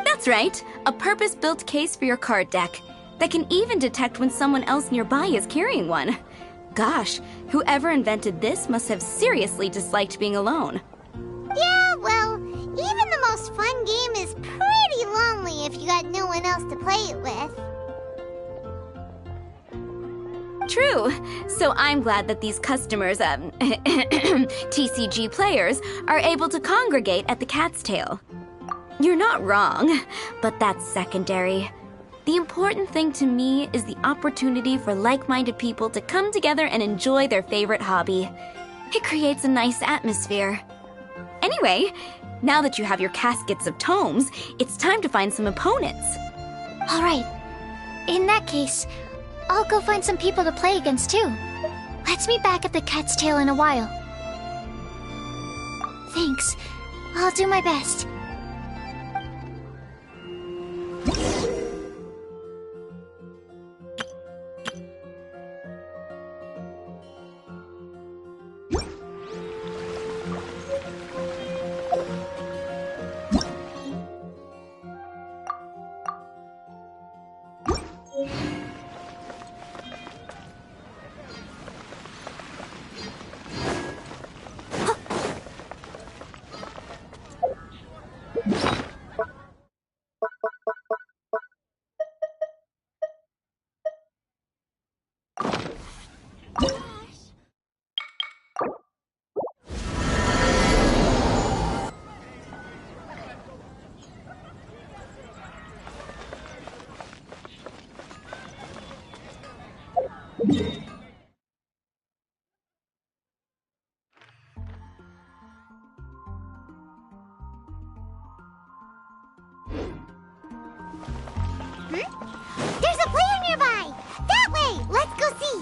That's right, a purpose-built case for your card deck that can even detect when someone else nearby is carrying one. Gosh, whoever invented this must have seriously disliked being alone. Yeah, well, even the most fun game is pretty lonely if you got no one else to play it with. True. So I'm glad that these customers, TCG players, are able to congregate at the Cat's Tail. You're not wrong, but that's secondary. The important thing to me is the opportunity for like-minded people to come together and enjoy their favorite hobby. It creates a nice atmosphere. Anyway, now that you have your caskets of tomes, it's time to find some opponents. All right. In that case, I'll go find some people to play against too. Let's meet back at the Cat's Tail in a while. Thanks. I'll do my best. There's a player nearby! That way! Let's go see!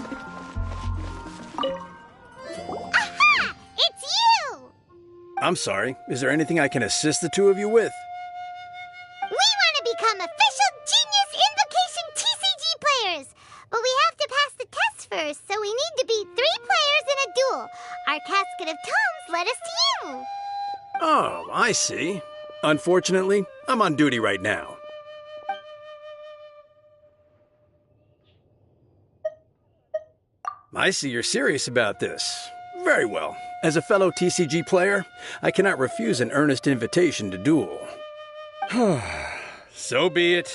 Aha! It's you! I'm sorry. Is there anything I can assist the two of you with? We want to become official Genius Invocation TCG players! But we have to pass the test first, so we need to beat 3 players in a duel. Our casket of tomes led us to you! Oh, I see. Unfortunately, I'm on duty right now. I see you're serious about this. Very well. As a fellow TCG player, I cannot refuse an earnest invitation to duel. So be it.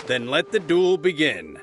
Then let the duel begin.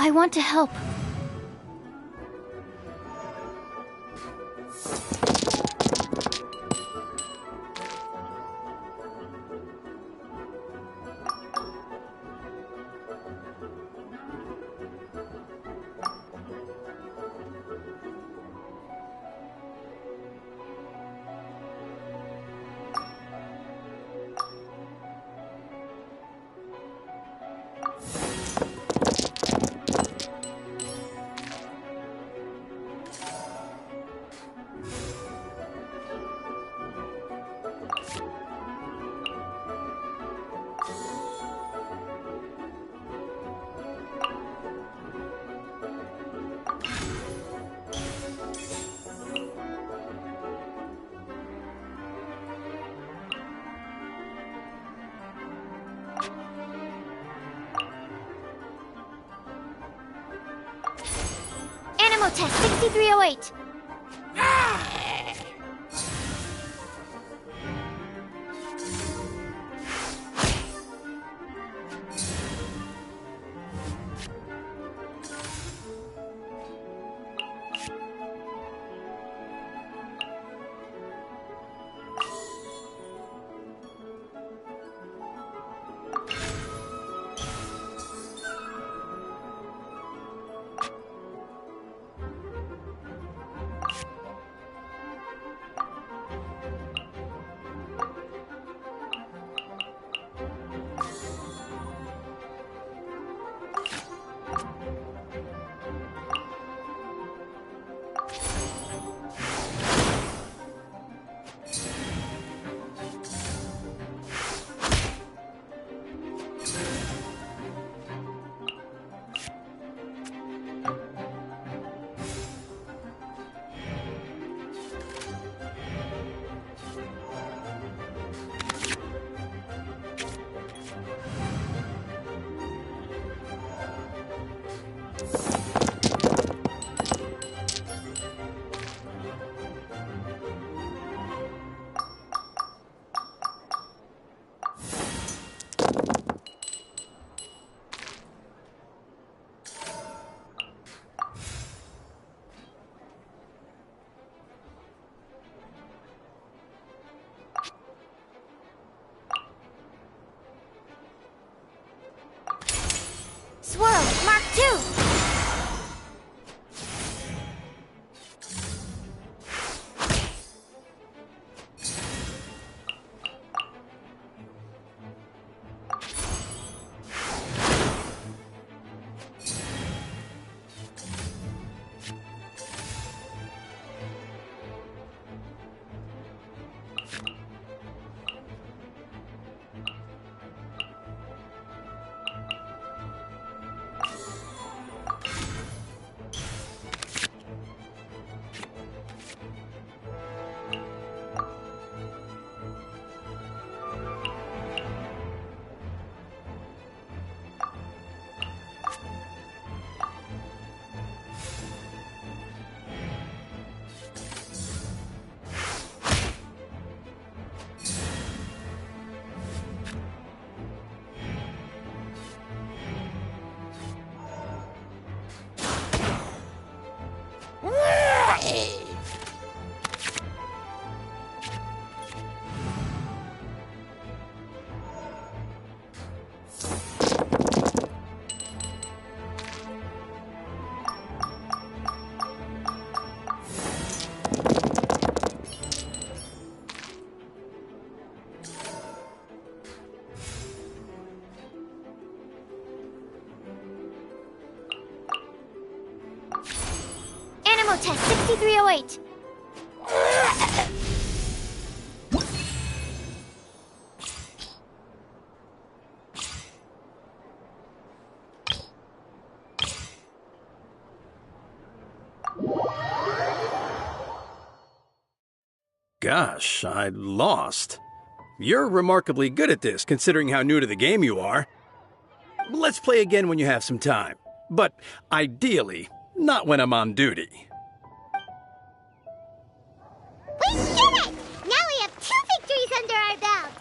I want to help. Animal test 6308. Swirl, Mark 2! Animal test 6308. Gosh, I lost. You're remarkably good at this, considering how new to the game you are. Let's play again when you have some time. But ideally, not when I'm on duty. We did it! Now we have 2 victories under our belt.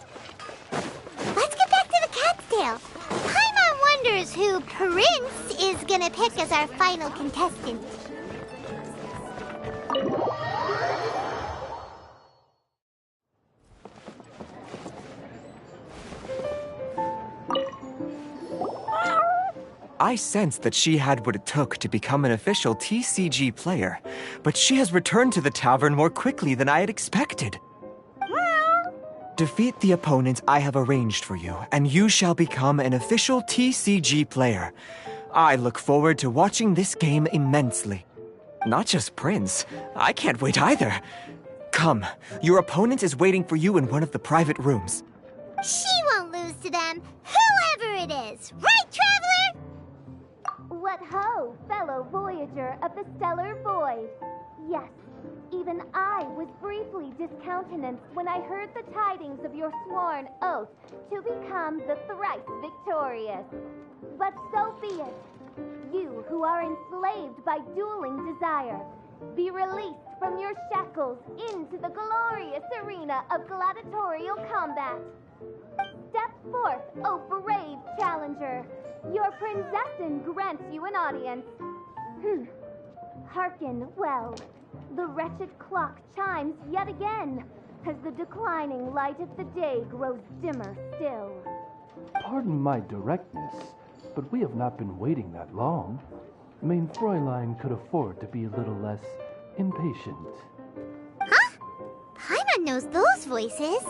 Let's get back to the cat's tail. Paimon wonders here's who Prince is gonna pick as our final contestant. I sensed that she had what it took to become an official TCG player, but she has returned to the tavern more quickly than I had expected. Defeat the opponent I have arranged for you, and you shall become an official TCG player. I look forward to watching this game immensely. Not just Prince, I can't wait either. Come, your opponent is waiting for you in one of the private rooms. She won't lose to them, whoever it is. Right, Traveler? What ho, fellow voyager of the stellar void. Yes, even I was briefly discountenanced when I heard the tidings of your sworn oath to become the thrice victorious. But so be it. You who are enslaved by dueling desire, be released from your shackles into the glorious arena of gladiatorial combat. Step forth, O brave challenger. Your princessin grants you an audience. Hearken well. The wretched clock chimes yet again, as the declining light of the day grows dimmer still. Pardon my directness, but we have not been waiting that long. Mein Fräulein could afford to be a little less impatient. Huh? Paimon knows those voices.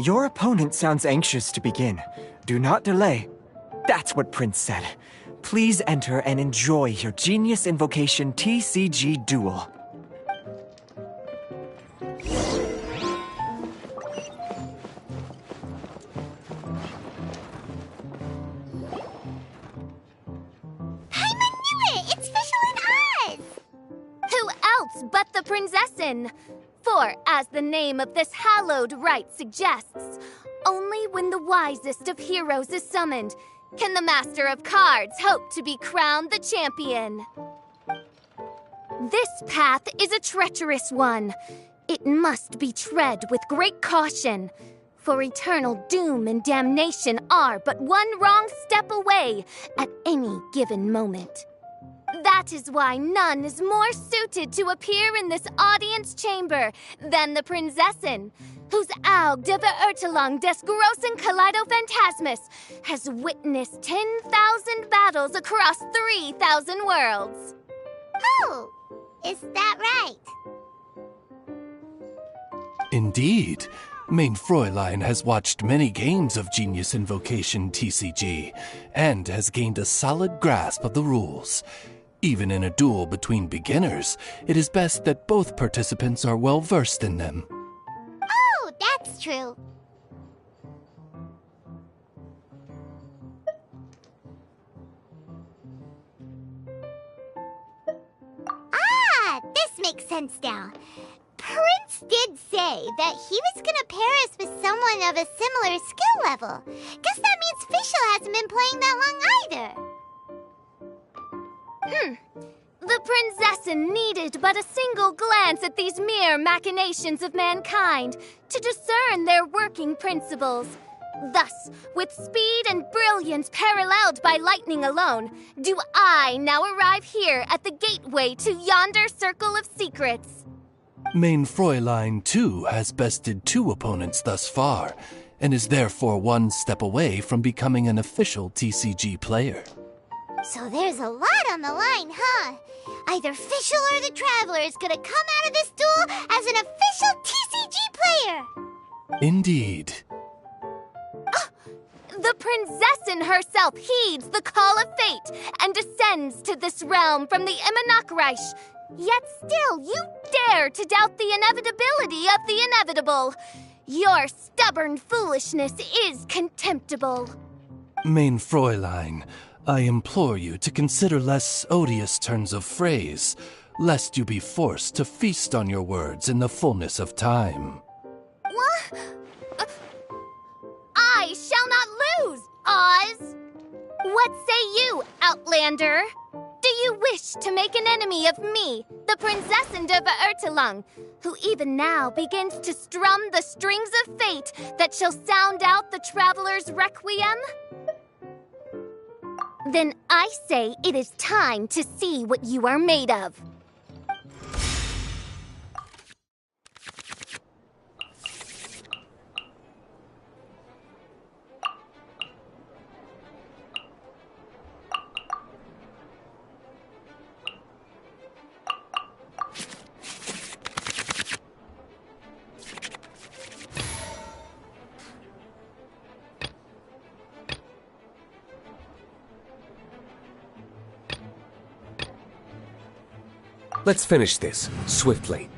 Your opponent sounds anxious to begin. Do not delay. That's what Prince said. Please enter and enjoy your Genius Invocation TCG duel. Paimon knew it! It's Fischl and Oz! Who else but the princessin? For, as the name of this hallowed rite suggests, only when the wisest of heroes is summoned can the master of cards hope to be crowned the champion. This path is a treacherous one. It must be tread with great caution, for eternal doom and damnation are but one wrong step away at any given moment. That is why none is more suited to appear in this audience chamber than the princessin, whose Aug de Verurtelung des großen Kaleido-Phantasmus has witnessed 10,000 battles across 3,000 worlds. Oh, is that right? Indeed. Mein Fräulein has watched many games of Genius Invocation TCG, and has gained a solid grasp of the rules. Even in a duel between beginners, it is best that both participants are well versed in them. Oh, that's true. Ah, this makes sense now. Prince did say that he was gonna pair us with someone of a similar skill level. Guess that means Fischl hasn't been playing that long either. The princessin needed but a single glance at these mere machinations of mankind to discern their working principles. Thus, with speed and brilliance paralleled by lightning alone, do I now arrive here at the gateway to yonder circle of secrets. Mein Fräulein, too, has bested 2 opponents thus far, and is therefore one step away from becoming an official TCG player. So there's a lot on the line, huh? Either Fischl or the Traveler is gonna come out of this duel as an official TCG player! Indeed. The princessin herself heeds the call of fate and descends to this realm from the Immanakreich. Yet still, you dare to doubt the inevitability of the inevitable. Your stubborn foolishness is contemptible. Mein Fräulein, I implore you to consider less odious turns of phrase, lest you be forced to feast on your words in the fullness of time. What? I shall not lose, Oz! What say you, Outlander? Do you wish to make an enemy of me, the Princessin de Verurtelung, who even now begins to strum the strings of fate that shall sound out the traveler's requiem? Then I say it is time to see what you are made of. Let's finish this, swiftly.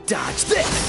Dodge this!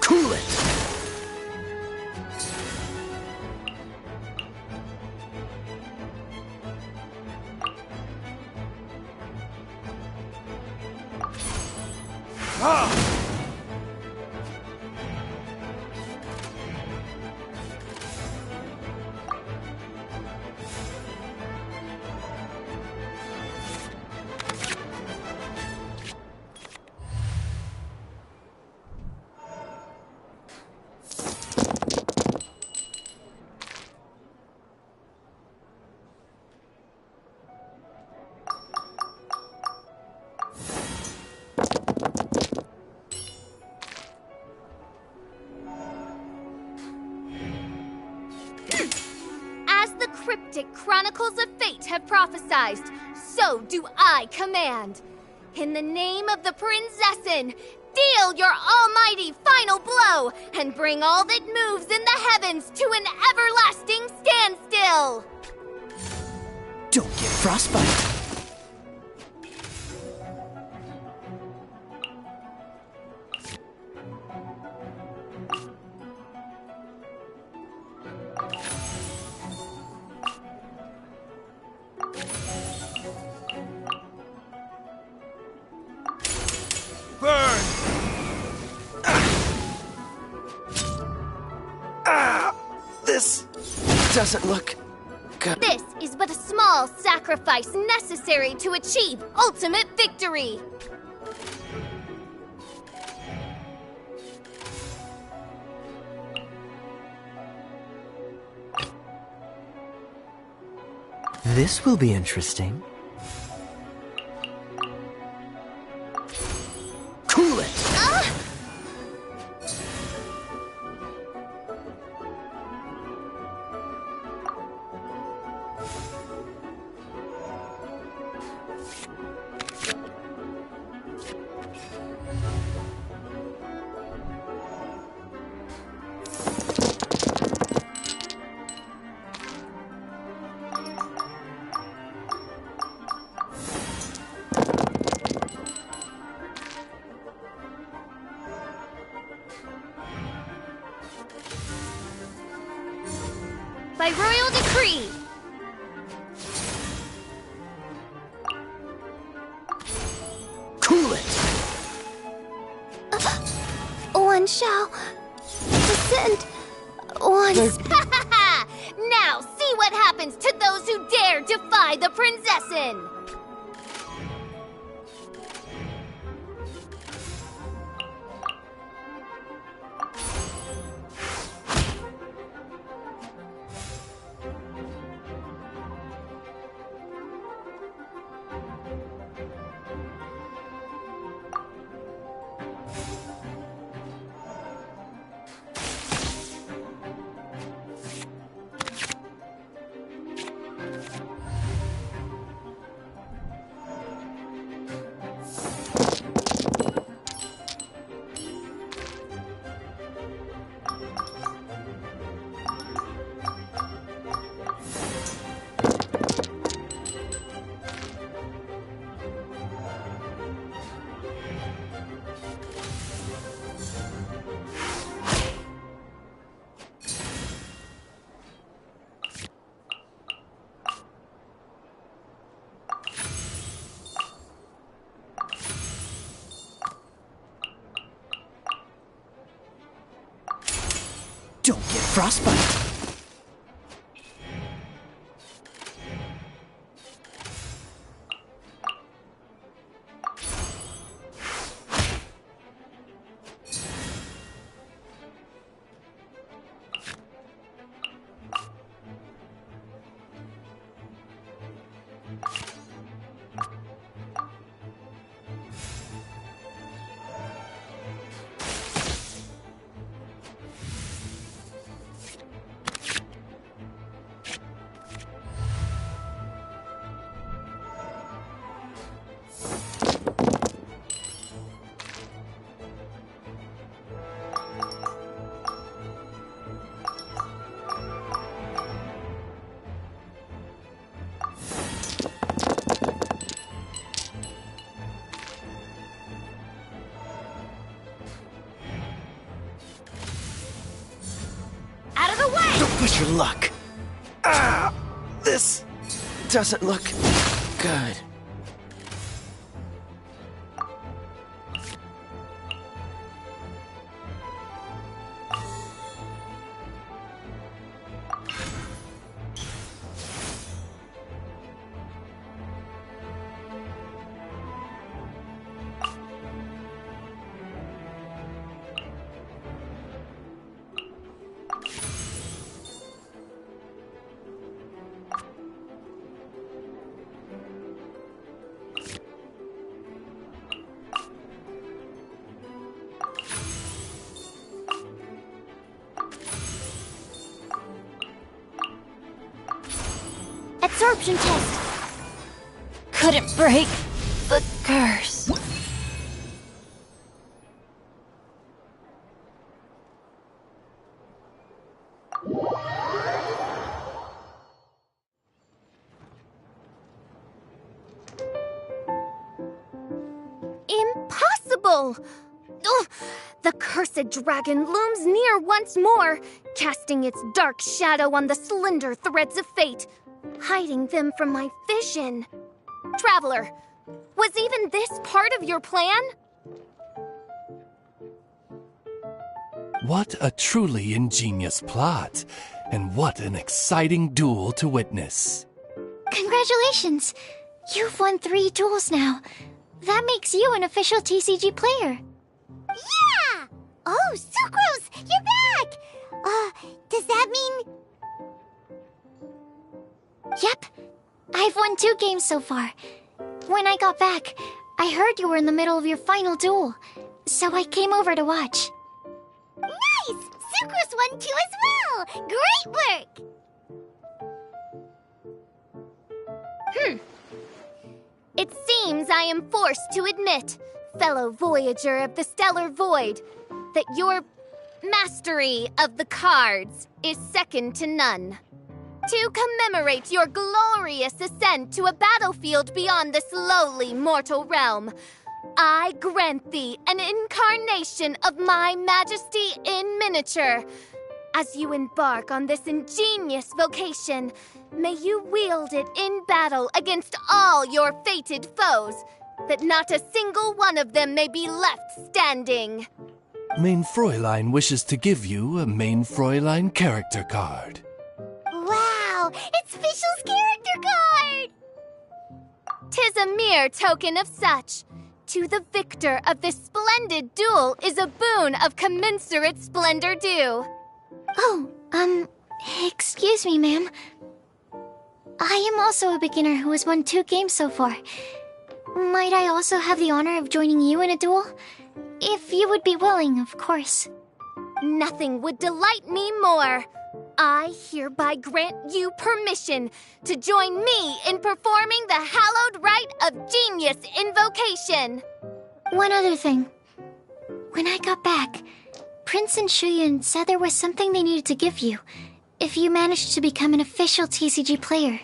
Cool it! oracles of fate have prophesied, so do I command. In the name of the Prinzessin, deal your almighty final blow and bring all that moves in the heavens to an everlasting standstill. Don't get frostbite. Burn! This doesn't look good. This is but a small sacrifice necessary to achieve ultimate victory. This will be interesting. Cool it! By royal decree, Cool it! one shall descend once. Now see what happens to those who dare defy the Prinzessin! Don't get frostbite. Push your luck. This doesn't look good. absorption test. Couldn't break the curse. Impossible! Ugh, the cursed dragon looms near once more, casting its dark shadow on the slender threads of fate, hiding them from my vision. Traveler, was even this part of your plan? What a truly ingenious plot, and what an exciting duel to witness. Congratulations! You've won 3 duels now. That makes you an official TCG player. Yeah! Oh, Sucrose, you're back! Does that mean... Yep. I've won 2 games so far. When I got back, I heard you were in the middle of your final duel, so I came over to watch. Nice! Sucrose won 2 as well! Great work! It seems I am forced to admit, fellow voyager of the stellar void, that your mastery of the cards is second to none. To commemorate your glorious ascent to a battlefield beyond this lowly mortal realm, I grant thee an incarnation of my majesty in miniature. As you embark on this ingenious vocation, may you wield it in battle against all your fated foes, that not a single one of them may be left standing. Main Fräulein wishes to give you a Main Fräulein character card. Wow! It's Fischl's character card! 'Tis a mere token of such. To the victor of this splendid duel is a boon of commensurate splendor due. Oh, excuse me, ma'am. I am also a beginner who has won 2 games so far. Might I also have the honor of joining you in a duel? If you would be willing, of course. Nothing would delight me more. I hereby grant you permission to join me in performing the hallowed rite of genius invocation. One other thing. When I got back, Prince and Shuyan said there was something they needed to give you if you managed to become an official TCG player.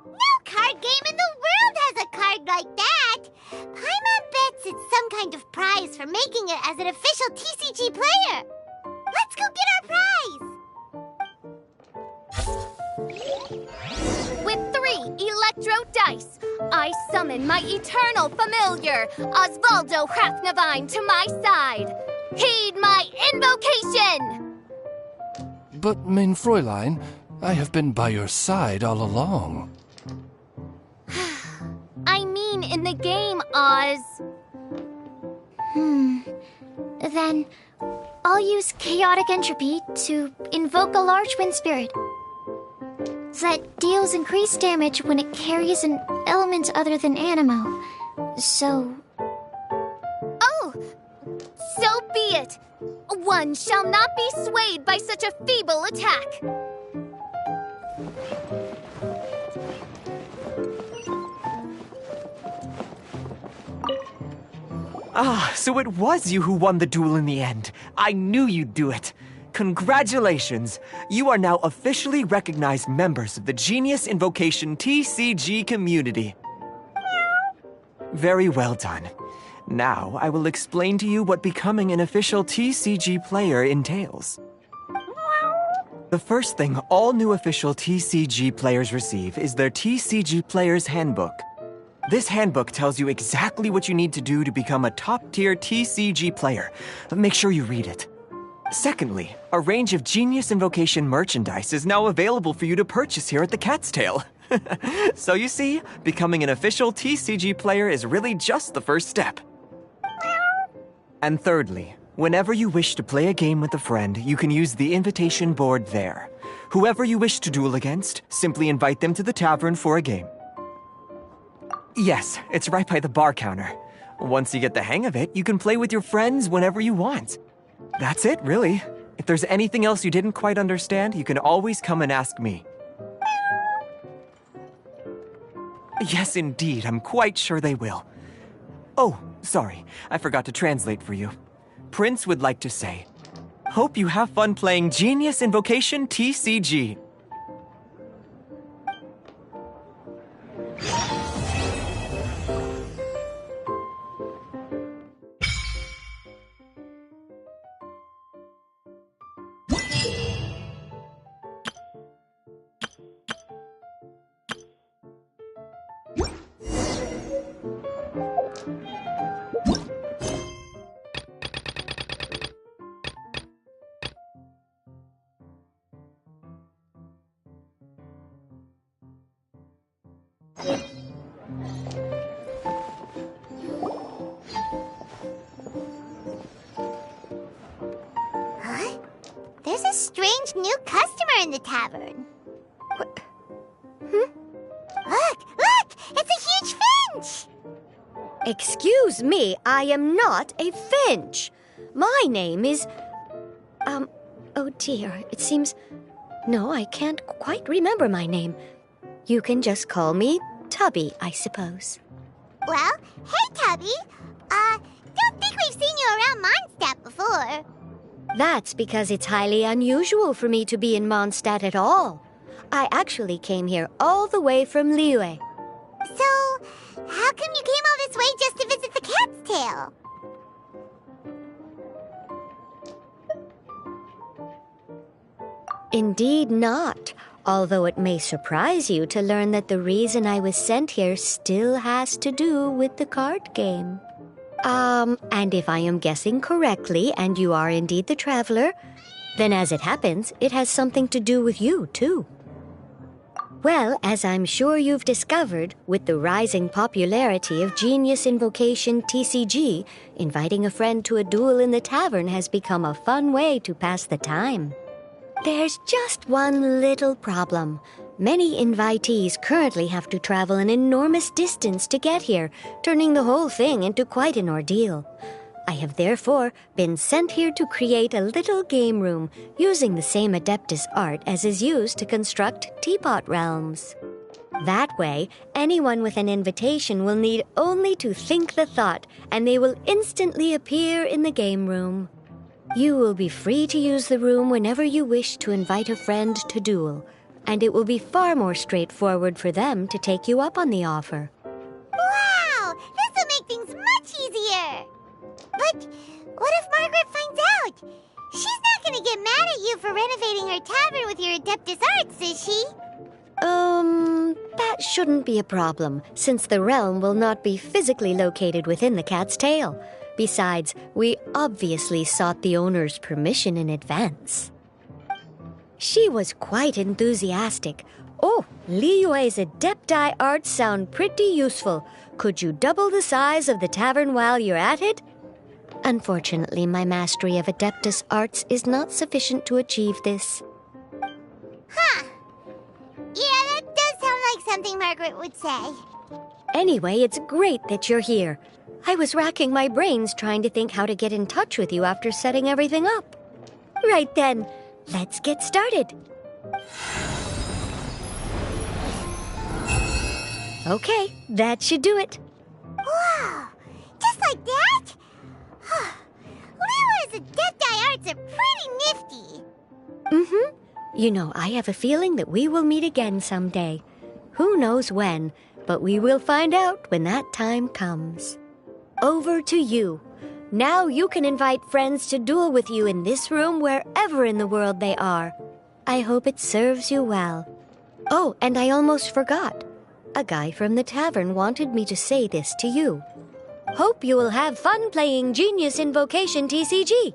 No card game in the world has a card like that! Paimon bets it's some kind of prize for making it as an official TCG player! Let's go get our prize! With 3 electro dice, I summon my eternal familiar, Osvaldo Hrafnavine, to my side. Heed my invocation! But, Main Fräulein, I have been by your side all along. I mean in the game, Oz. Then, I'll use Chaotic Entropy to invoke a large wind spirit that deals increased damage when it carries an element other than Animo. So... Oh! So be it! One shall not be swayed by such a feeble attack! Ah, so it was you who won the duel in the end. I knew you'd do it. Congratulations! You are now officially recognized members of the Genius Invocation TCG community. Very well done. Now, I will explain to you what becoming an official TCG player entails. The first thing all new official TCG players receive is their TCG Player's Handbook. This handbook tells you exactly what you need to do to become a top-tier TCG player. Make sure you read it. Secondly, a range of Genius Invocation merchandise is now available for you to purchase here at the Cat's Tail. So you see, becoming an official TCG player is really just the first step. And thirdly, whenever you wish to play a game with a friend, you can use the invitation board there. Whoever you wish to duel against, simply invite them to the tavern for a game. Yes, it's right by the bar counter. Once you get the hang of it, you can play with your friends whenever you want. That's it, really. If there's anything else you didn't quite understand, you can always come and ask me. Yes, indeed, I'm quite sure they will. Oh, sorry, I forgot to translate for you. Prince would like to say, hope you have fun playing Genius Invocation TCG. Huh? There's a strange new customer in the tavern. What? Look! It's a huge finch! Excuse me, I am not a finch. My name is... oh dear, it seems... No, I can't quite remember my name. You can just call me Tubby, I suppose. Well, hey, Tubby. Don't think we've seen you around Mondstadt before. That's because it's highly unusual for me to be in Mondstadt at all. I actually came here all the way from Liyue. So, how come you came all this way just to visit the Cat's Tail? Indeed not, although it may surprise you to learn that the reason I was sent here still has to do with the card game. And if I am guessing correctly, and you are indeed the traveler, then as it happens, it has something to do with you, too. Well, as I'm sure you've discovered, with the rising popularity of Genius Invocation TCG, inviting a friend to a duel in the tavern has become a fun way to pass the time. There's just one little problem. Many invitees currently have to travel an enormous distance to get here, turning the whole thing into quite an ordeal. I have therefore been sent here to create a little game room using the same Adeptus art as is used to construct Teapot Realms. That way, anyone with an invitation will need only to think the thought, and they will instantly appear in the game room. You will be free to use the room whenever you wish to invite a friend to duel, and it will be far more straightforward for them to take you up on the offer. Wow! This will make things much easier! But what if Margaret finds out? She's not gonna get mad at you for renovating her tavern with your Adeptus arts, is she? That shouldn't be a problem, since the realm will not be physically located within the Cat's Tail. Besides, we obviously sought the owner's permission in advance. She was quite enthusiastic. Oh, Liyue's Adepti arts sound pretty useful. Could you double the size of the tavern while you're at it? Unfortunately, my mastery of Adeptus arts is not sufficient to achieve this. Huh. Yeah, that does sound like something Margaret would say. Anyway, it's great that you're here. I was racking my brains trying to think how to get in touch with you after setting everything up. Right then, let's get started. Okay, that should do it. Wow! Just like that? Liyue's Adepti arts are pretty nifty. Mm-hmm. You know, I have a feeling that we will meet again someday. Who knows when, but we will find out when that time comes. Over to you. Now you can invite friends to duel with you in this room wherever in the world they are. I hope it serves you well. Oh, and I almost forgot. A guy from the tavern wanted me to say this to you. Hope you will have fun playing Genius Invocation TCG.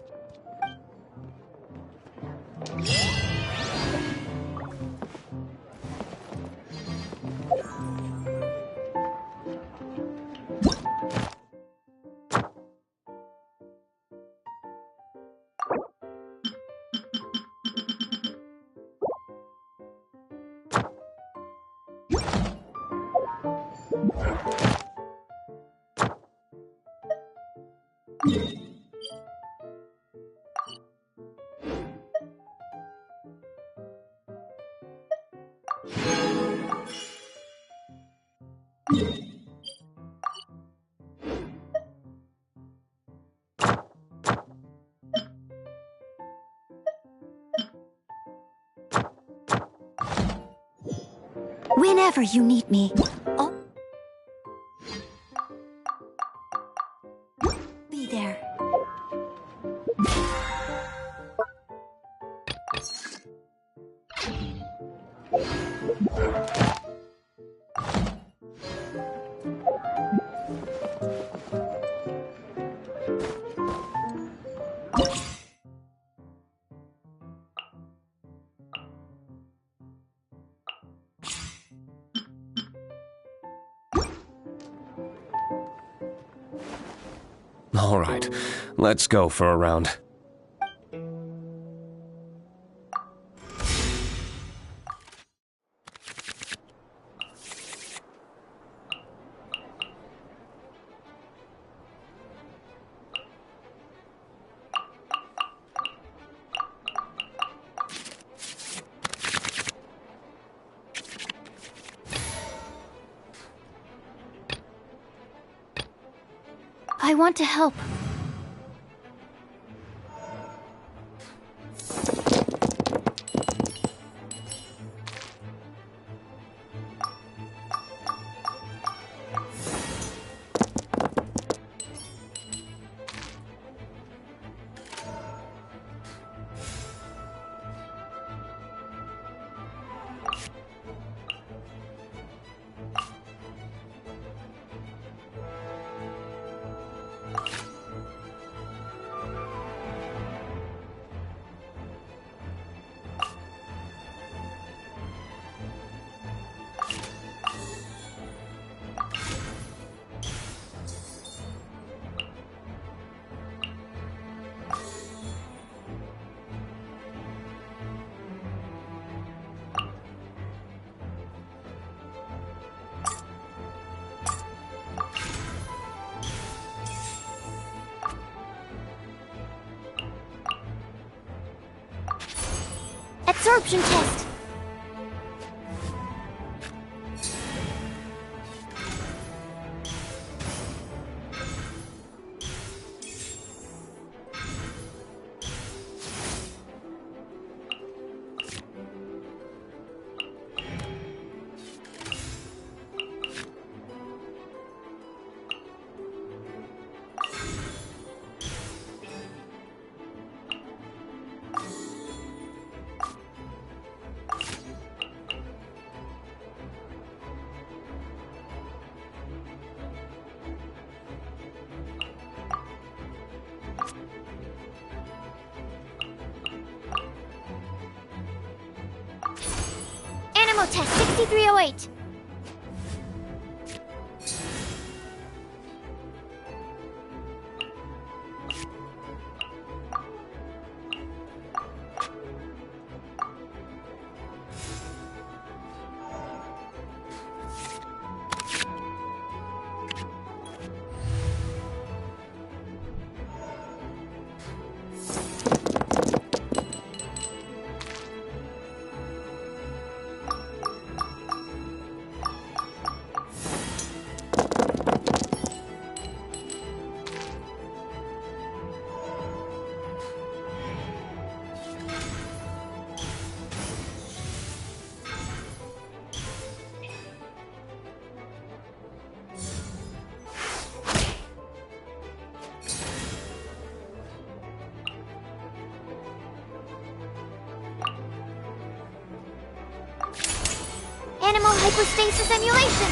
Whenever you need me. Oh. Be there. All right, let's go for a round. I want to help. Absorption test. Animal test 6308. Animal hypostasis emulation.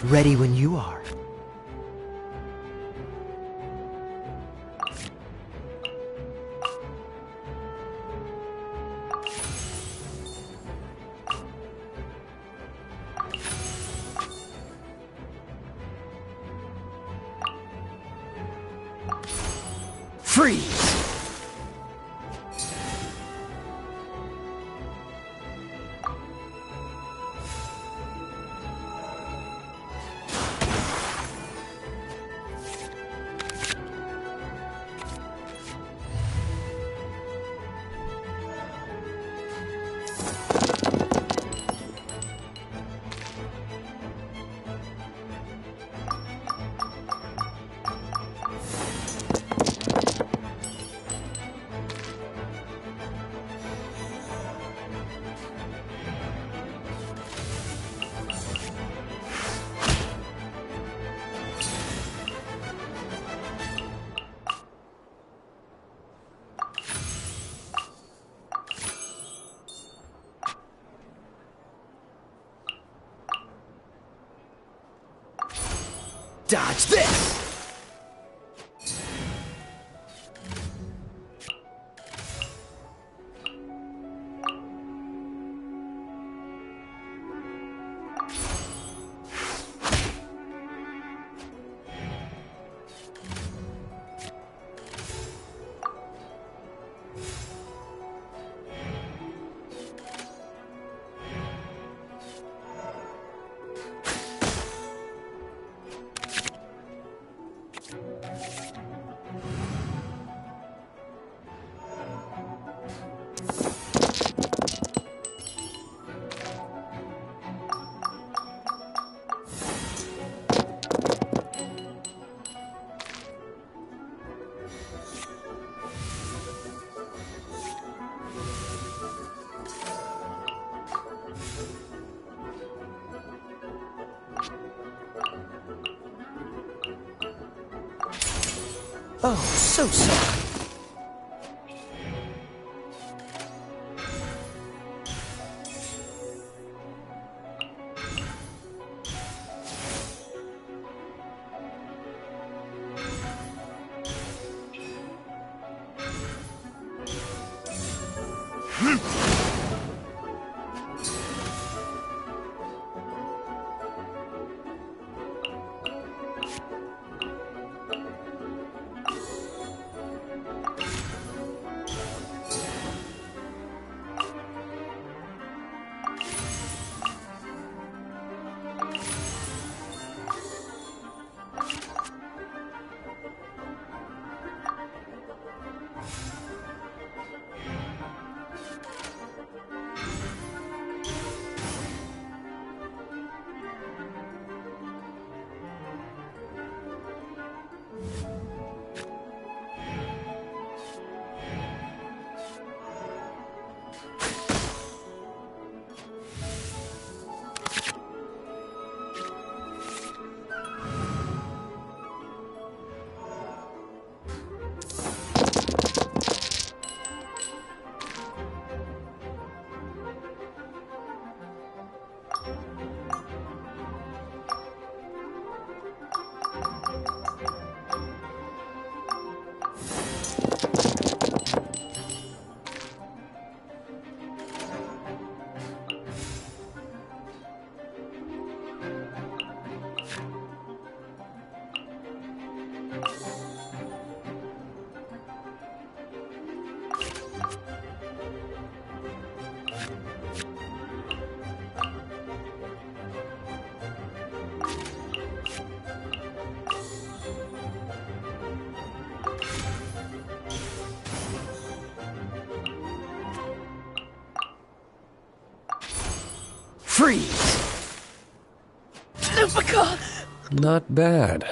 Ready when you are. Freeze! Dodge this! Oh, so sorry. Freeze! Not bad.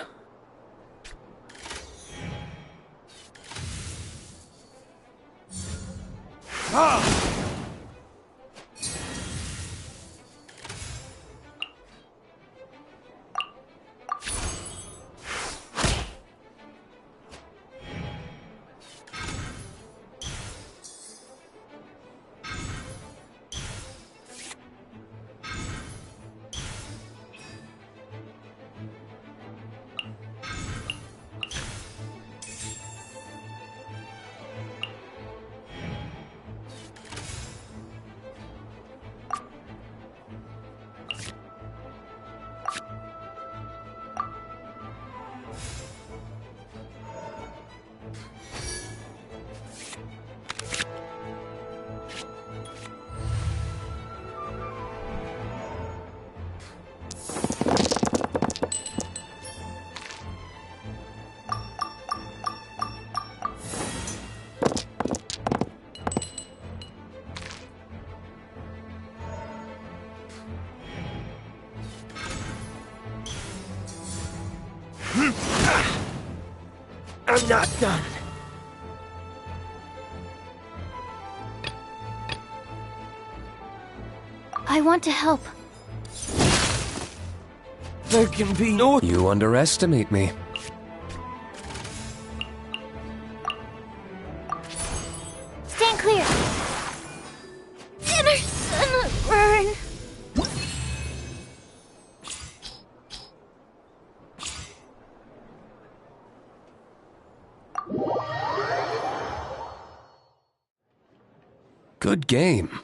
I'm not done. I want to help. There can be no... You underestimate me. Stand clear. Inner burn. Good game.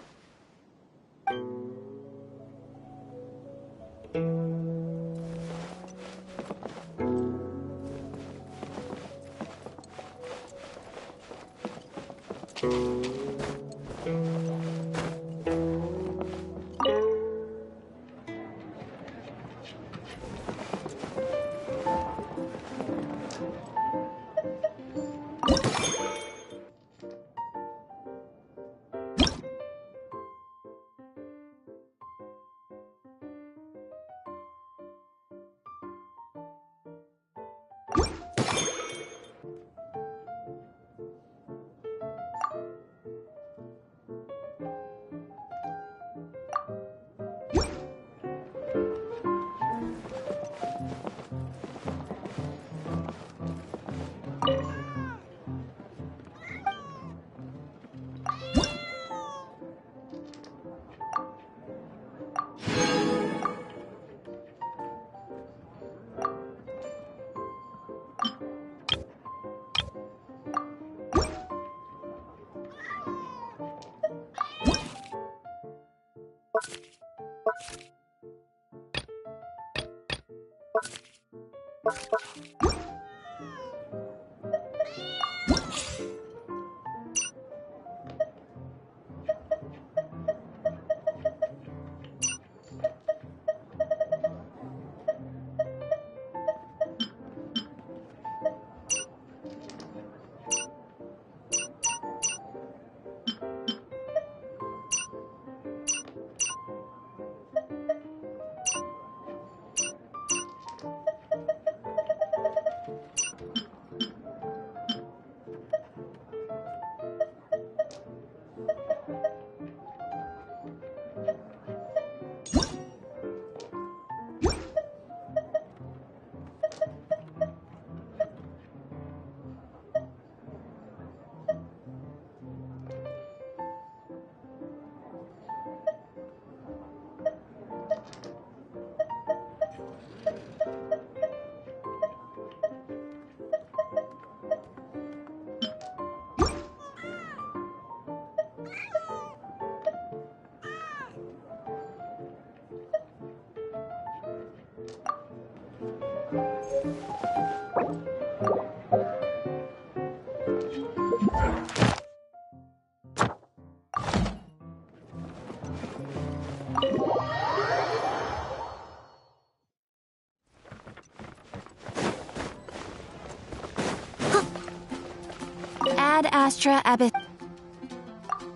Ad Astra Abyss.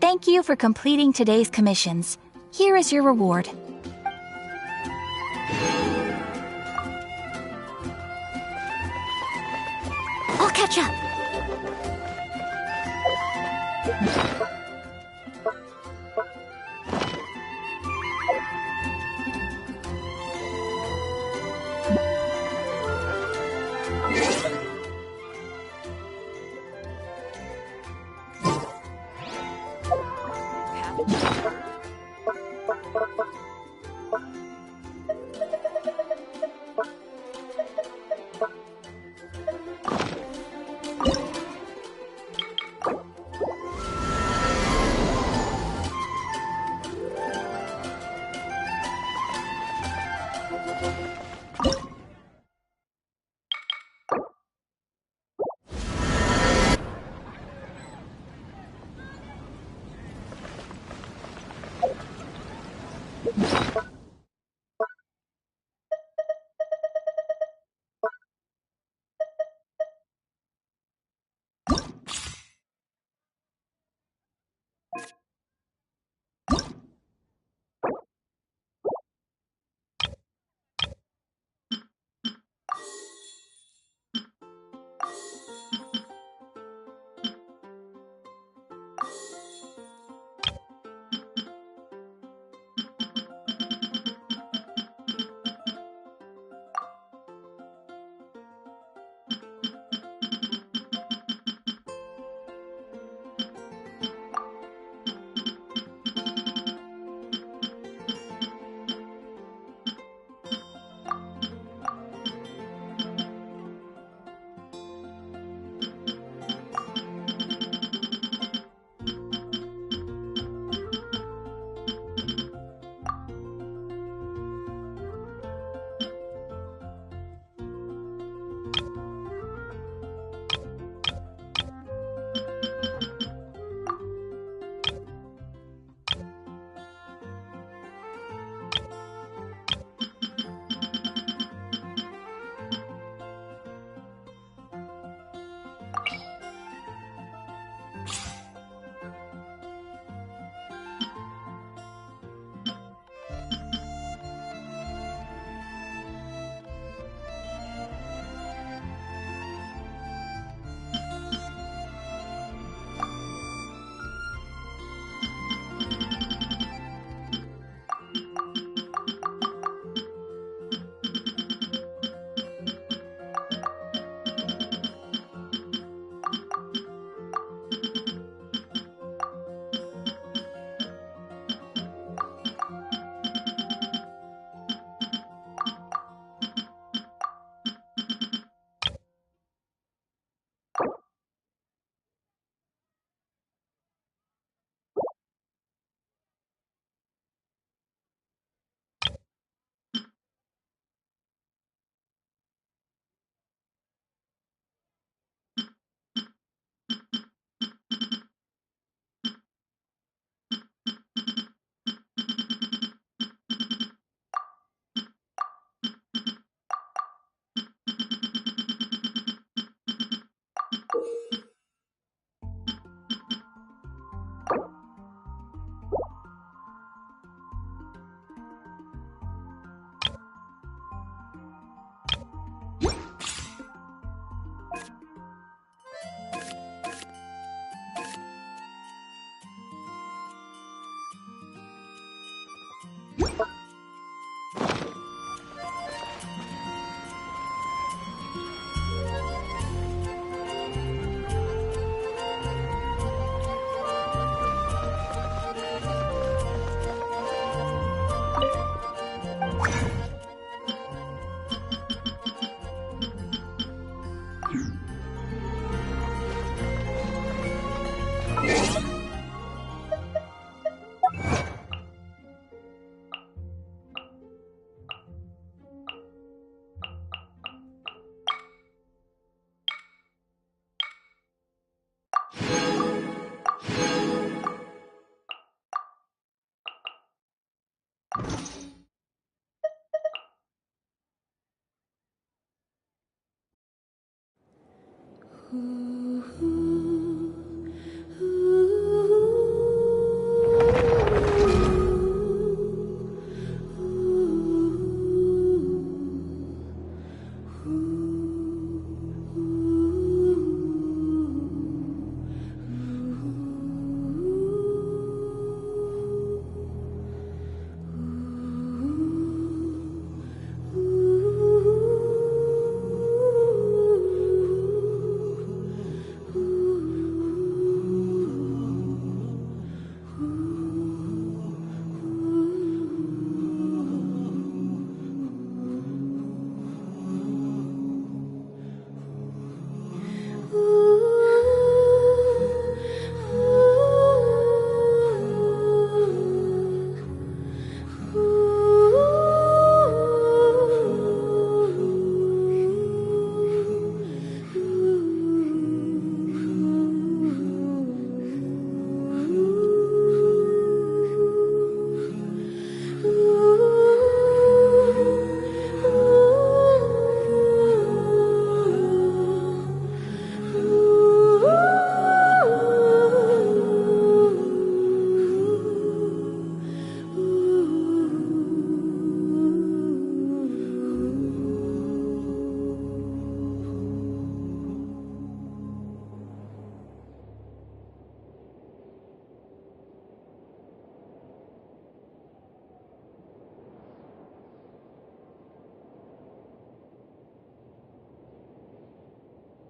Thank you for completing today's commissions. Here is your reward. I'll catch up.